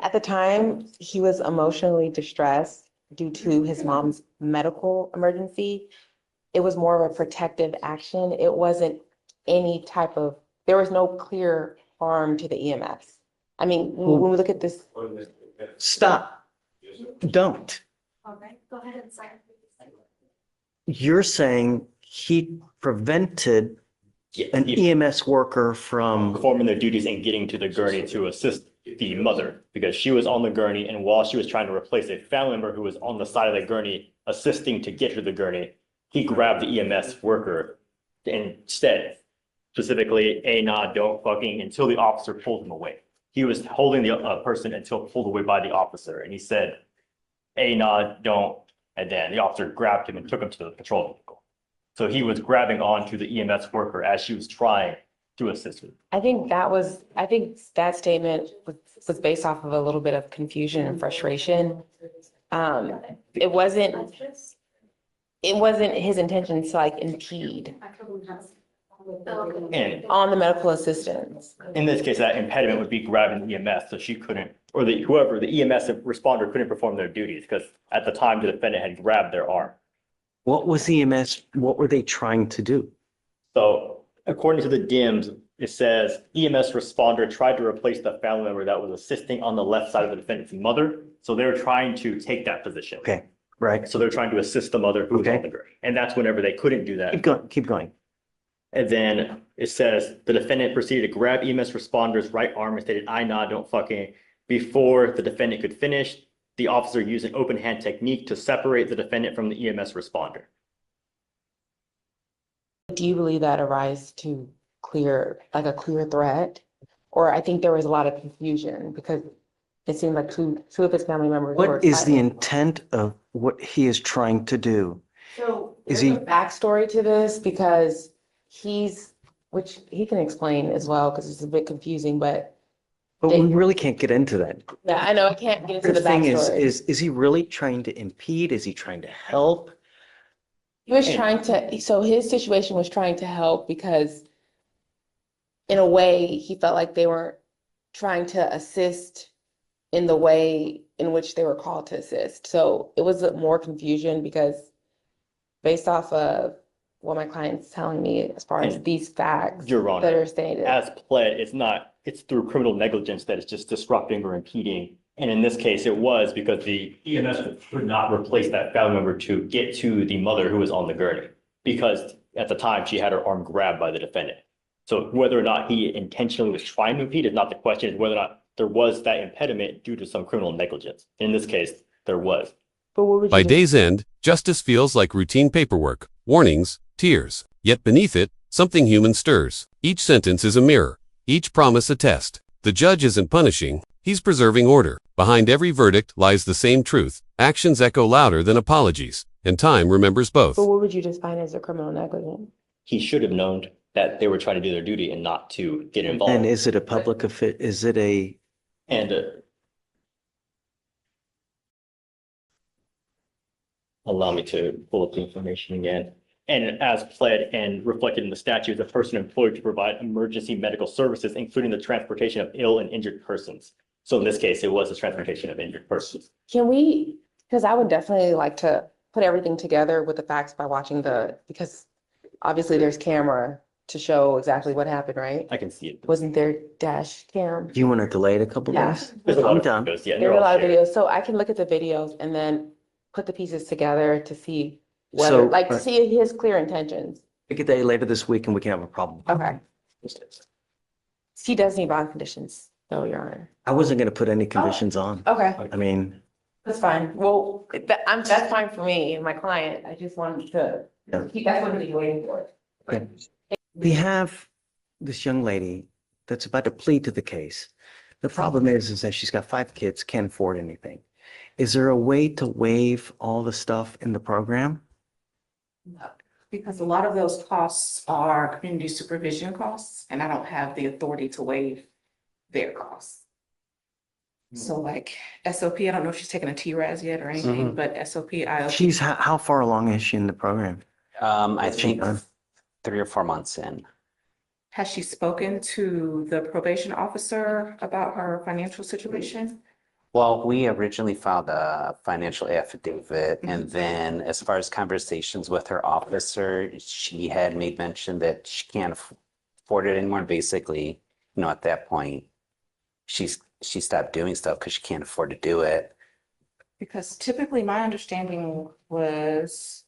At the time, he was emotionally distressed due to his mom's medical emergency. It was more of a protective action. It wasn't any type of, there was no clear harm to the EMS. I mean, when we look at this,
Stop. Don't.
Okay, go ahead and sign.
You're saying he prevented an EMS worker from,
Performing their duties and getting to the gurney to assist the mother because she was on the gurney and while she was trying to replace a family member who was on the side of the gurney assisting to get her to the gurney, he grabbed the EMS worker instead, specifically don't fucking until the officer pulled him away. He was holding the person until pulled away by the officer and he said, don't, and then the officer grabbed him and took him to the patrol vehicle. So he was grabbing onto the EMS worker as she was trying to assist her.
I think that statement was based off of a little bit of confusion and frustration. It wasn't his intention to like impede
And
on the medical assistance.
in this case, that impediment would be grabbing the EMS, so she couldn't, or the EMS responder couldn't perform their duties because at the time the defendant had grabbed their arm.
what was EMS, what were they trying to do?
So according to the DIMS, it says EMS responder tried to replace the family member that was assisting on the left side of the defendant's mother. So they were trying to take that position.
Okay, right.
So they're trying to assist the mother who was on the gurney. And that's whenever they couldn't do that.
Keep going.
And then it says the defendant proceeded to grab EMS responder's right arm and stated, don't fucking. Before the defendant could finish, the officer used an open hand technique to separate the defendant from the EMS responder.
Do you believe that arise to a clear threat? Or I think there was a lot of confusion because it seemed like two of his family members were.
What is the intent of what he is trying to do?
So
Is
there's
he-
a backstory to this because which he can explain as well, because it's a bit confusing, but
But we really can't get into that.
yeah, I know I can't get into
The
the
thing
backstory.
is he really trying to impede? Is he trying to help?
He was trying to, so his situation was trying to help because in a way, he felt like they weren't trying to assist in the way in which they were called to assist. So it was more confusion because based off of what my client's telling me as far as these facts
Your Honor,
that are stated.
as pled, it's through criminal negligence that it's just disrupting or impeding. And in this case, it was because the EMS could not replace that family member to get to the mother who was on the gurney. Because at the time, she had her arm grabbed by the defendant. So whether or not he intentionally was trying to impede is not the question, it's whether or not there was that impediment due to some criminal negligence. In this case, there was.
But what would
By day's end, justice feels like routine paperwork, warnings, tears. Yet beneath it, something human stirs. Each sentence is a mirror, each promise a test. The judge isn't punishing, he's preserving order. Behind every verdict lies the same truth. Actions echo louder than apologies, and time remembers both.
But what would you define as a criminal negligence?
He should have known that they were trying to do their duty and not to get involved.
And is it a is it a,
And allow me to pull up the information again. And as pled and reflected in the statute, the person employed to provide emergency medical services, including the transportation of ill and injured persons. So in this case, it was the transportation of injured persons.
Can we, because I would definitely like to put everything together with the facts by watching because obviously there's camera to show exactly what happened, right?
I can see it.
Wasn't there dash cam?
do you want to delay it a couple
Yeah.
days?
There's a lot
I'm
of
done.
videos, yeah, and
There's
they're
a
all
lot of
shared.
videos, so I can look at the videos and then put the pieces together to see whether,
So,
like, to see his clear intentions.
Pick a day later this week and we can have a problem.
Okay. He does need bond conditions, though, Your Honor.
I wasn't going to put any conditions on.
Okay,
I mean,
that's fine. Well, that's fine for me and my client. I just wanted to,
Yeah.
that's what he's waiting for.
okay. We have this young lady that's about to plead to the case. The problem is that she's got 5 kids, can't afford anything. Is there a way to waive all the stuff in the program?
Because a lot of those costs are community supervision costs, and I don't have the authority to waive their costs. So like SOP, I don't know if she's taken a TRAS yet or anything, but SOP,
She's, how far along is she in the program?
I
What's she
think
done?
3 or 4 months in.
has she spoken to the probation officer about her financial situation?
Well, we originally filed a financial affidavit, and then as far as conversations with her officer, she had made mention that she can't afford it anymore. Basically, at that point, she stopped doing stuff because she can't afford to do it.
Because typically my understanding was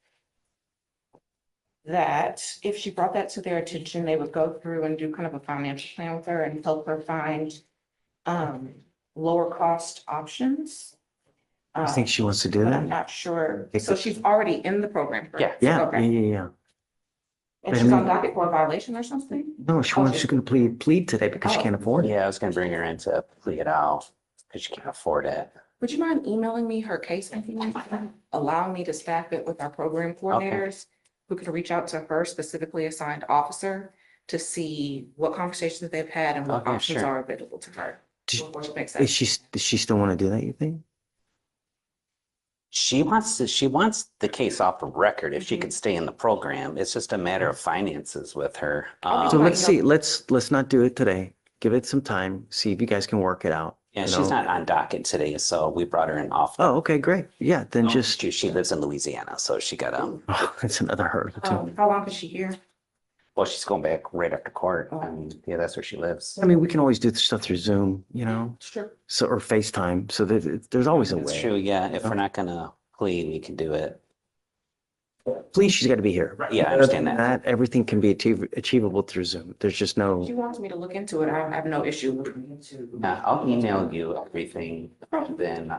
that if she brought that to their attention, they would go through and do kind of a financial plan with her and help her find lower cost options.
I think she wants to do
But I'm
that.
not sure.
Okay,
So
good.
she's already in the program, correct?
Yeah,
Okay.
yeah.
And
But I
she's on
mean-
docket for a violation or something?
No, she's going to plead today because she can't afford it.
Yeah, I was going to bring her in to plead it out because she can't afford it.
Would you mind emailing me her case information, allowing me to staff it with our program coordinators who can reach out to her specifically assigned officer to see what conversations they've had and what
Okay,
options
sure.
are available to her? Before she makes
Does
that.
does she still want to do that, you think?
She wants the case off the record if she could stay in the program. It's just a matter of finances with her.
So let's see, let's not do it today. Give it some time, see if you guys can work it out.
Yeah,
you
she's
know?
not on docket today, so we brought her in off.
Oh, okay, great. Yeah, then just,
She lives in Louisiana, so she got
oh, that's another hurdle too.
How long is she here?
well, she's going back right after court. I mean, yeah, that's where she lives.
I mean, we can always do stuff through Zoom,
Sure.
so, or FaceTime, so there's always a
That's
way.
true, yeah. If we're not gonna plead, we can do it.
Please, she's got to be here.
Yeah, I understand
Other than
that.
Everything can be achievable through Zoom. There's just no,
She wants me to look into it. I have no issue with
I'll email you everything, and then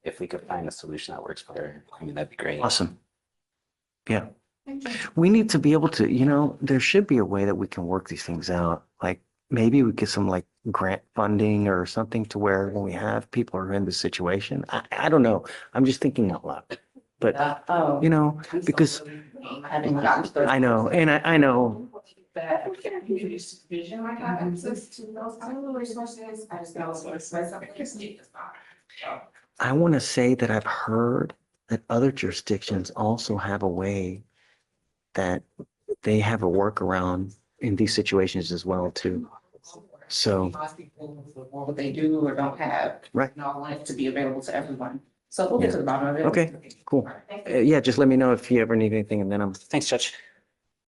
if we could find a solution that works for her, I mean, that'd be great.
awesome. Yeah. We need to be able to, there should be a way that we can work these things out. Like maybe we get some like grant funding or something to where when we have people who are in this situation, I don't know. I'm just thinking out loud. But, because I know, and I know,
that community supervision might have access to those kind of resources. I just know it's expensive.
I want to say that I've heard that other jurisdictions also have a way that they have a workaround in these situations as well too. So,
Most people, what they do or don't have.
Right.
And all want it to be available to everyone. So we'll get to the bottom of it.
okay, cool. Yeah, just let me know if you ever need anything and then
Thanks, Judge.